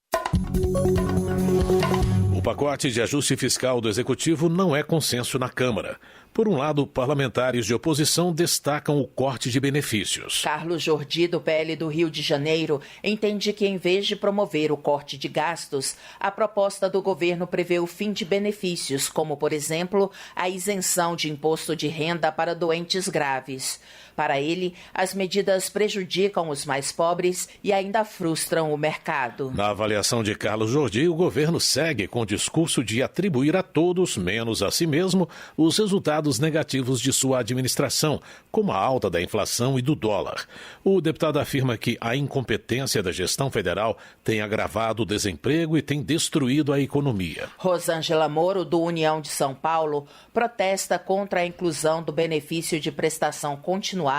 O pacote de ajuste fiscal do Executivo não é consenso na Câmara. Por um lado, parlamentares de oposição destacam o corte de benefícios. Carlos Jordi, do PL do Rio de Janeiro, entende que, em vez de promover o corte de gastos, a proposta do governo prevê o fim de benefícios, como, por exemplo, a isenção de imposto de renda para doentes graves. Para ele, as medidas prejudicam os mais pobres e ainda frustram o mercado. Na avaliação de Carlos Jordi, o governo segue com o discurso de atribuir a todos, menos a si mesmo, os resultados negativos de sua administração, como a alta da inflação e do dólar. O deputado afirma que a incompetência da gestão federal tem agravado o desemprego e tem destruído a economia. Rosângela Moro, do União de São Paulo, protesta contra a inclusão do benefício de prestação continuada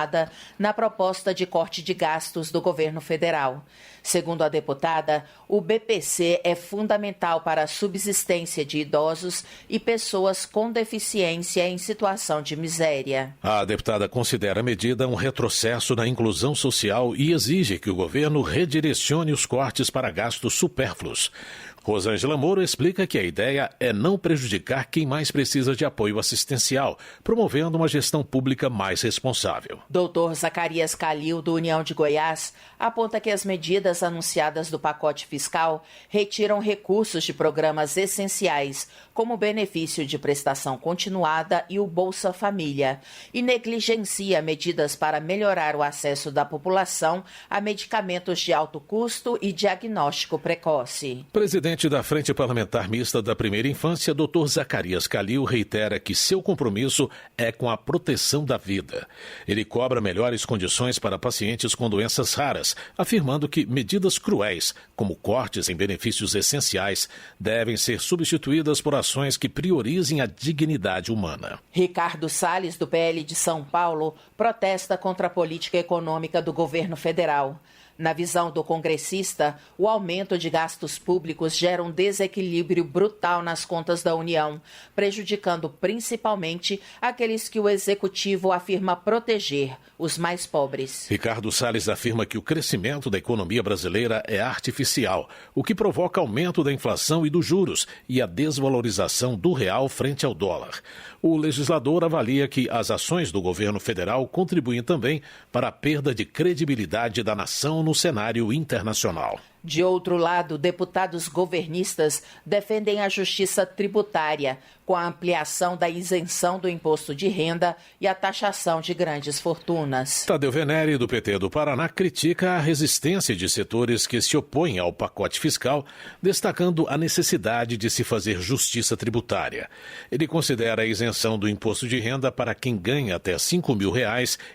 na proposta de corte de gastos do governo federal. Segundo a deputada, o BPC é fundamental para a subsistência de idosos e pessoas com deficiência em situação de miséria. A deputada considera a medida um retrocesso na inclusão social e exige que o governo redirecione os cortes para gastos supérfluos. Rosângela Moro explica que a ideia é não prejudicar quem mais precisa de apoio assistencial, promovendo uma gestão pública mais responsável. Dr. Zacarias Calil, do União de Goiás, aponta que as medidas anunciadas do pacote fiscal retiram recursos de programas essenciais, como o benefício de prestação continuada e o Bolsa Família, e negligencia medidas para melhorar o acesso da população a medicamentos de alto custo e diagnóstico precoce. Presidente da Frente Parlamentar Mista da Primeira Infância, Dr. Zacarias Calil, reitera que seu compromisso é com a proteção da vida. Ele cobra melhores condições para pacientes com doenças raras, afirmando que medidas cruéis, como cortes em benefícios essenciais, devem ser substituídas por ações que priorizem a dignidade humana. Ricardo Salles, do PL de São Paulo, protesta contra a política econômica do governo federal. Na visão do congressista, o aumento de gastos públicos gera um desequilíbrio brutal nas contas da União, prejudicando principalmente aqueles que o executivo afirma proteger, os mais pobres. Ricardo Salles afirma que o crescimento da economia brasileira é artificial, o que provoca aumento da inflação e dos juros e a desvalorização do real frente ao dólar. O legislador avalia que as ações do governo federal contribuem também para a perda de credibilidade da nação no cenário internacional. De outro lado, deputados governistas defendem a justiça tributária, com a ampliação da isenção do imposto de renda e a taxação de grandes fortunas. Tadeu Venere, do PT do Paraná, critica a resistência de setores que se opõem ao pacote fiscal, destacando a necessidade de se fazer justiça tributária. Ele considera a isenção do imposto de renda para quem ganha até R$5 mil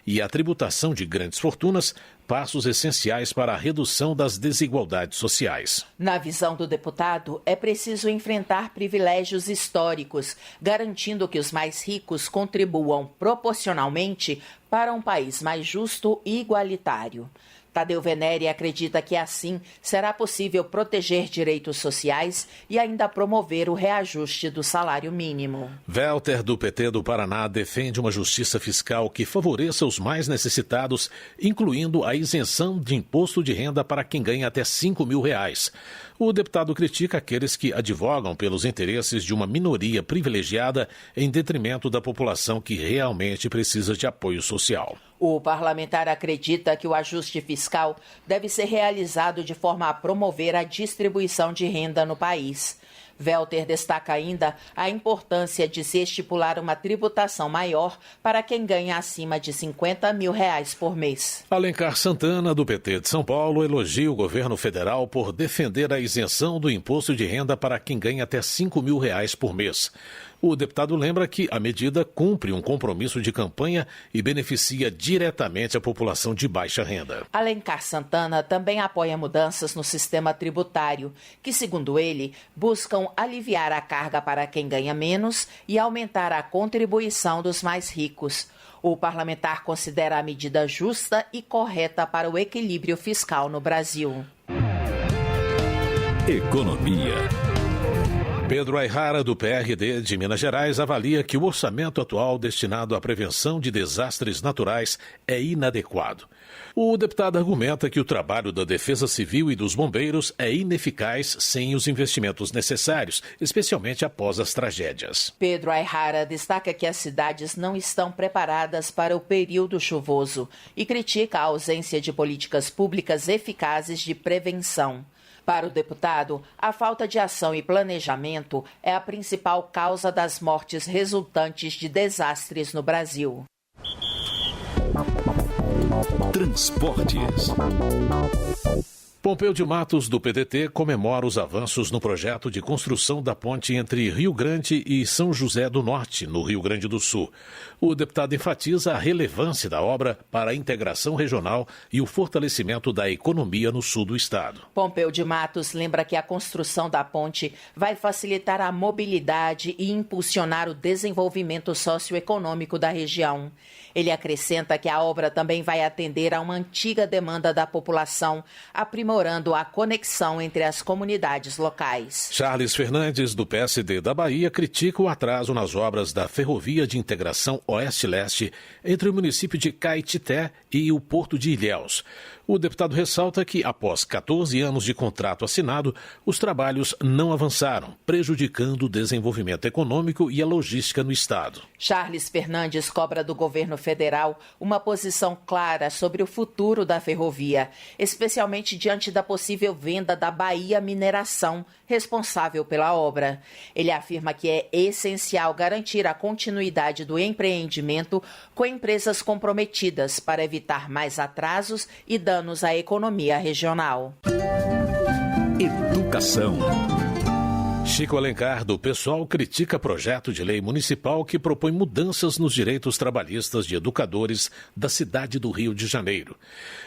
e a tributação de grandes fortunas passos essenciais para a redução das desigualdades sociais. Na visão do deputado, é preciso enfrentar privilégios históricos, garantindo que os mais ricos contribuam proporcionalmente para um país mais justo e igualitário. Tadeu Venere acredita que assim será possível proteger direitos sociais e ainda promover o reajuste do salário mínimo. Welter, do PT do Paraná, defende uma justiça fiscal que favoreça os mais necessitados, incluindo a isenção de imposto de renda para quem ganha até R$5 mil. O deputado critica aqueles que advogam pelos interesses de uma minoria privilegiada em detrimento da população que realmente precisa de apoio social. O parlamentar acredita que o ajuste fiscal deve ser realizado de forma a promover a distribuição de renda no país. Welter destaca ainda a importância de se estipular uma tributação maior para quem ganha acima de R$50 mil por mês. Alencar Santana, do PT de São Paulo, elogia o governo federal por defender a isenção do imposto de renda para quem ganha até R$5 mil por mês. O deputado lembra que a medida cumpre um compromisso de campanha e beneficia diretamente a população de baixa renda. Alencar Santana também apoia mudanças no sistema tributário, que, segundo ele, buscam aliviar a carga para quem ganha menos e aumentar a contribuição dos mais ricos. O parlamentar considera a medida justa e correta para o equilíbrio fiscal no Brasil. Economia. Pedro Ayrara, do PRD de Minas Gerais, avalia que o orçamento atual destinado à prevenção de desastres naturais é inadequado. O deputado argumenta que o trabalho da Defesa Civil e dos bombeiros é ineficaz sem os investimentos necessários, especialmente após as tragédias. Pedro Ayrara destaca que as cidades não estão preparadas para o período chuvoso e critica a ausência de políticas públicas eficazes de prevenção. Para o deputado, a falta de ação e planejamento é a principal causa das mortes resultantes de desastres no Brasil. Transportes. Pompeu de Matos, do PDT, comemora os avanços no projeto de construção da ponte entre Rio Grande e São José do Norte, no Rio Grande do Sul. O deputado enfatiza a relevância da obra para a integração regional e o fortalecimento da economia no sul do estado. Pompeu de Matos lembra que a construção da ponte vai facilitar a mobilidade e impulsionar o desenvolvimento socioeconômico da região. Ele acrescenta que a obra também vai atender a uma antiga demanda da população, aprimorando a conexão entre as comunidades locais. Charles Fernandes, do PSD da Bahia, critica o atraso nas obras da Ferrovia de Integração Oeste-Leste entre o município de Caetité e o Porto de Ilhéus. O deputado ressalta que, após 14 anos de contrato assinado, os trabalhos não avançaram, prejudicando o desenvolvimento econômico e a logística no estado. Charles Fernandes cobra do governo federal uma posição clara sobre o futuro da ferrovia, especialmente diante da possível venda da Bahia Mineração, responsável pela obra. Ele afirma que é essencial garantir a continuidade do empreendimento com empresas comprometidas para evitar mais atrasos e danos à economia regional. Educação. Chico Alencar, do PSOL, critica projeto de lei municipal que propõe mudanças nos direitos trabalhistas de educadores da cidade do Rio de Janeiro.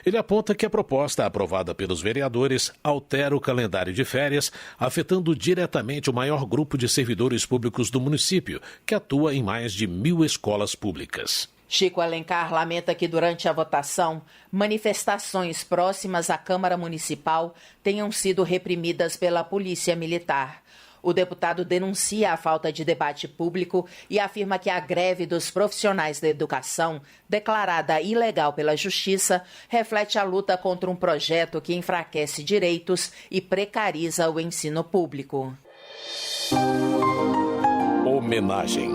Ele aponta que a proposta aprovada pelos vereadores altera o calendário de férias, afetando diretamente o maior grupo de servidores públicos do município, que atua em mais de 1.000 escolas públicas. Chico Alencar lamenta que durante a votação, manifestações próximas à Câmara Municipal tenham sido reprimidas pela Polícia Militar. O deputado denuncia a falta de debate público e afirma que a greve dos profissionais da educação, declarada ilegal pela Justiça, reflete a luta contra um projeto que enfraquece direitos e precariza o ensino público. Homenagem.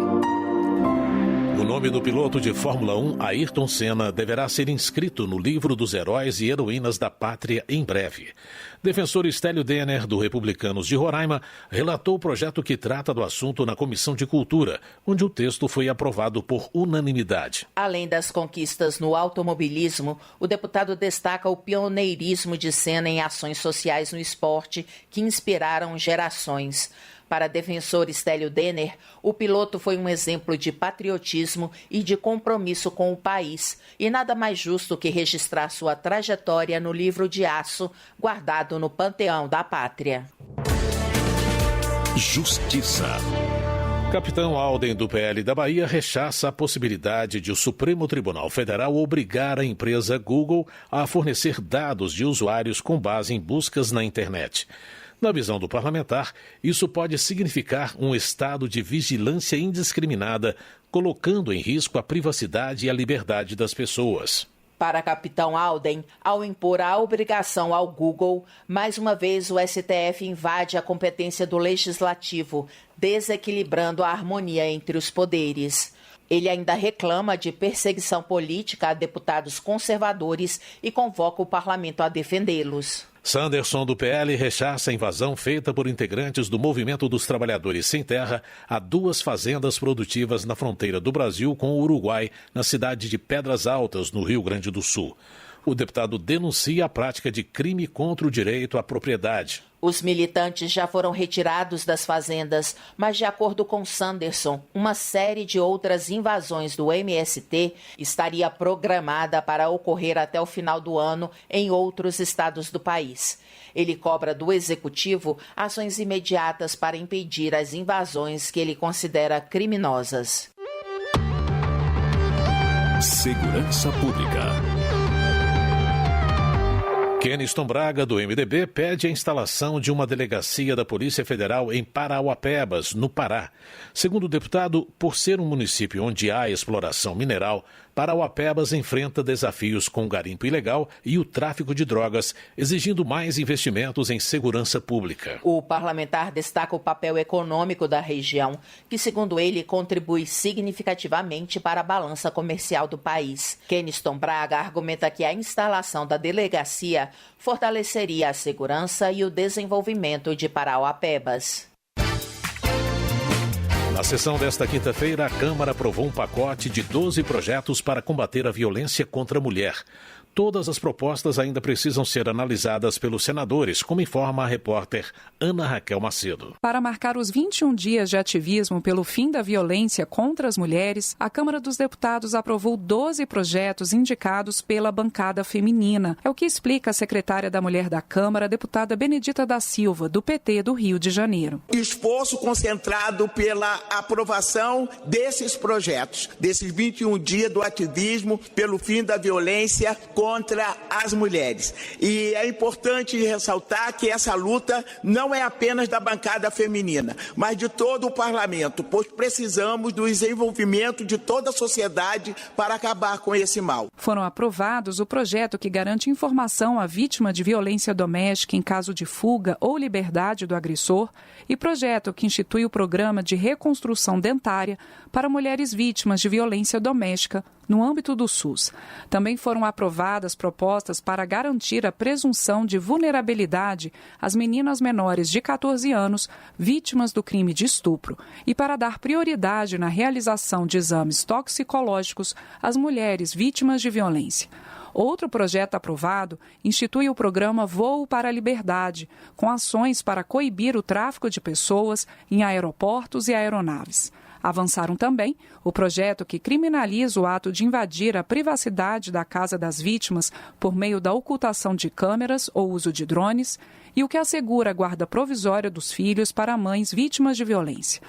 O nome do piloto de Fórmula 1, Ayrton Senna, deverá ser inscrito no livro dos heróis e heroínas da pátria em breve. Defensor Stélio Denner, do Republicanos de Roraima, relatou o projeto que trata do assunto na Comissão de Cultura, onde o texto foi aprovado por unanimidade. Além das conquistas no automobilismo, o deputado destaca o pioneirismo de Senna em ações sociais no esporte que inspiraram gerações. Para defensor Stélio Denner, o piloto foi um exemplo de patriotismo e de compromisso com o país, e nada mais justo que registrar sua trajetória no livro de aço guardado no Panteão da Pátria. Justiça. Capitão Alden, do PL da Bahia, rechaça a possibilidade de o Supremo Tribunal Federal obrigar a empresa Google a fornecer dados de usuários com base em buscas na internet. Na visão do parlamentar, isso pode significar um estado de vigilância indiscriminada, colocando em risco a privacidade e a liberdade das pessoas. Para Capitão Alden, ao impor a obrigação ao Google, mais uma vez o STF invade a competência do Legislativo, desequilibrando a harmonia entre os poderes. Ele ainda reclama de perseguição política a deputados conservadores e convoca o parlamento a defendê-los. Sanderson, do PL, rechaça a invasão feita por integrantes do Movimento dos Trabalhadores Sem Terra a 2 fazendas produtivas na fronteira do Brasil com o Uruguai, na cidade de Pedras Altas, no Rio Grande do Sul. O deputado denuncia a prática de crime contra o direito à propriedade. Os militantes já foram retirados das fazendas, mas, de acordo com Sanderson, uma série de outras invasões do MST estaria programada para ocorrer até o final do ano em outros estados do país. Ele cobra do Executivo ações imediatas para impedir as invasões que ele considera criminosas. Segurança Pública. Keniston Braga, do MDB, pede a instalação de uma delegacia da Polícia Federal em Parauapebas, no Pará. Segundo o deputado, por ser um município onde há exploração mineral, Parauapebas enfrenta desafios com o garimpo ilegal e o tráfico de drogas, exigindo mais investimentos em segurança pública. O parlamentar destaca o papel econômico da região, que, segundo ele, contribui significativamente para a balança comercial do país. Keniston Braga argumenta que a instalação da delegacia fortaleceria a segurança e o desenvolvimento de Parauapebas. Na sessão desta quinta-feira, a Câmara aprovou um pacote de 12 projetos para combater a violência contra a mulher. Todas as propostas ainda precisam ser analisadas pelos senadores, como informa a repórter Ana Raquel Macedo. Para marcar os 21 dias de ativismo pelo fim da violência contra as mulheres, a Câmara dos Deputados aprovou 12 projetos indicados pela bancada feminina. É o que explica a secretária da Mulher da Câmara, a deputada Benedita da Silva, do PT do Rio de Janeiro. Esforço concentrado pela aprovação desses projetos, desses 21 dias do ativismo pelo fim da violência contra as mulheres. E é importante ressaltar que essa luta não é apenas da bancada feminina, mas de todo o parlamento, pois precisamos do desenvolvimento de toda a sociedade para acabar com esse mal. Foram aprovados o projeto que garante informação à vítima de violência doméstica em caso de fuga ou liberdade do agressor e projeto que institui o programa de reconstrução dentária para mulheres vítimas de violência doméstica no âmbito do SUS. Também foram aprovadas propostas para garantir a presunção de vulnerabilidade às meninas menores de 14 anos vítimas do crime de estupro e para dar prioridade na realização de exames toxicológicos às mulheres vítimas de violência. Outro projeto aprovado institui o programa Voo para a Liberdade, com ações para coibir o tráfico de pessoas em aeroportos e aeronaves. Avançaram também o projeto que criminaliza o ato de invadir a privacidade da casa das vítimas por meio da ocultação de câmeras ou uso de drones e o que assegura a guarda provisória dos filhos para mães vítimas de violência.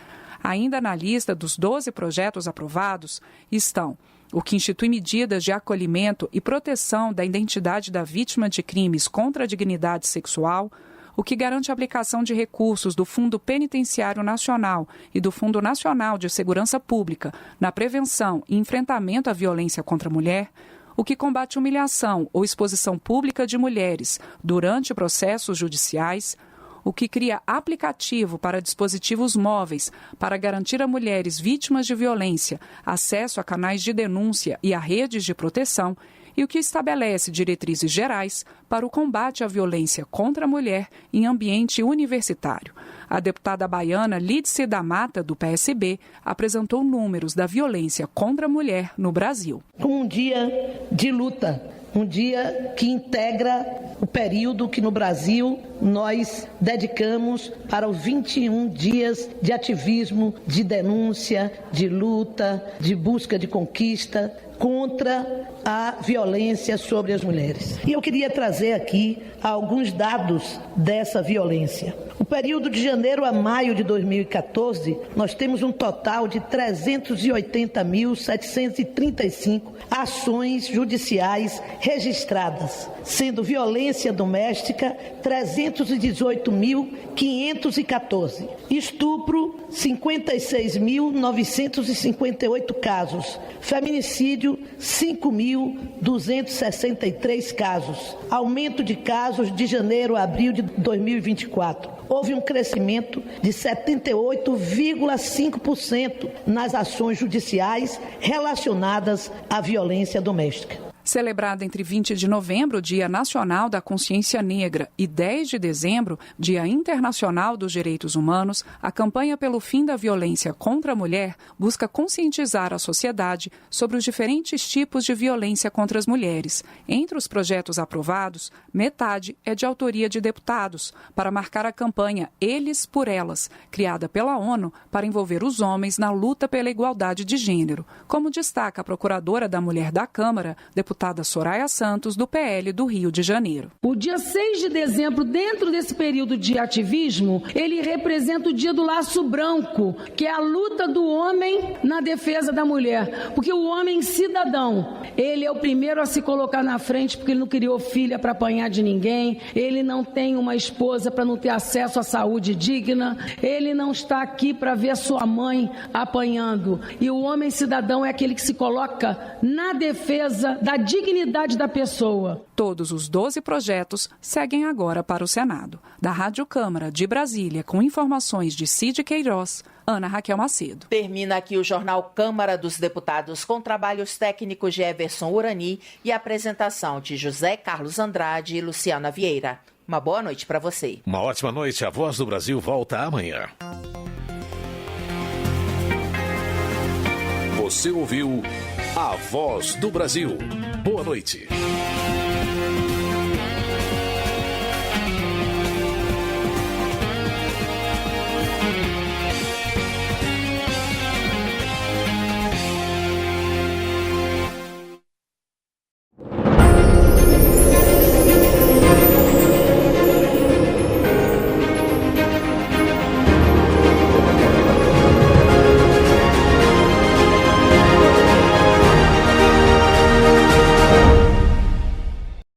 Ainda na lista dos 12 projetos aprovados estão o que institui medidas de acolhimento e proteção da identidade da vítima de crimes contra a dignidade sexual, o que garante a aplicação de recursos do Fundo Penitenciário Nacional e do Fundo Nacional de Segurança Pública na prevenção e enfrentamento à violência contra a mulher, o que combate humilhação ou exposição pública de mulheres durante processos judiciais, o que cria aplicativo para dispositivos móveis para garantir a mulheres vítimas de violência acesso a canais de denúncia e a redes de proteção, e o que estabelece diretrizes gerais para o combate à violência contra a mulher em ambiente universitário. A deputada baiana Lídice da Mata, do PSB, apresentou números da violência contra a mulher no Brasil. Um dia de luta, um dia que integra o período que no Brasil nós dedicamos para os 21 dias de ativismo, de denúncia, de luta, de busca de conquista contra a violência sobre as mulheres. E eu queria trazer aqui alguns dados dessa violência. O período de janeiro a maio de 2014, nós temos um total de 380.735 ações judiciais registradas, sendo violência doméstica 318.514, estupro 56.958 casos, feminicídio 5.263 casos, aumento de casos de janeiro a abril de 2024. Houve um crescimento de 78,5% nas ações judiciais relacionadas à violência doméstica. Celebrada entre 20 de novembro, Dia Nacional da Consciência Negra, e 10 de dezembro, Dia Internacional dos Direitos Humanos, a campanha pelo fim da violência contra a mulher busca conscientizar a sociedade sobre os diferentes tipos de violência contra as mulheres. Entre os projetos aprovados, metade é de autoria de deputados, para marcar a campanha Eles por Elas, criada pela ONU para envolver os homens na luta pela igualdade de gênero, como destaca a procuradora da Mulher da Câmara, deputada Soraya Santos, do PL do Rio de Janeiro. O dia 6 de dezembro, dentro desse período de ativismo, ele representa o dia do laço branco, que é a luta do homem na defesa da mulher. Porque o homem cidadão, ele é o primeiro a se colocar na frente porque ele não criou filha para apanhar de ninguém, ele não tem uma esposa para não ter acesso à saúde digna, ele não está aqui para ver sua mãe apanhando. E o homem cidadão é aquele que se coloca na defesa da dignidade da pessoa. Todos os 12 projetos seguem agora para o Senado. Da Rádio Câmara de Brasília, com informações de Cid Queiroz, Ana Raquel Macedo. Termina aqui o Jornal Câmara dos Deputados, com trabalhos técnicos de Everson Urani e apresentação de José Carlos Andrade e Luciana Vieira. Uma boa noite para você. Uma ótima noite. A Voz do Brasil volta amanhã. Você ouviu A Voz do Brasil. Boa noite.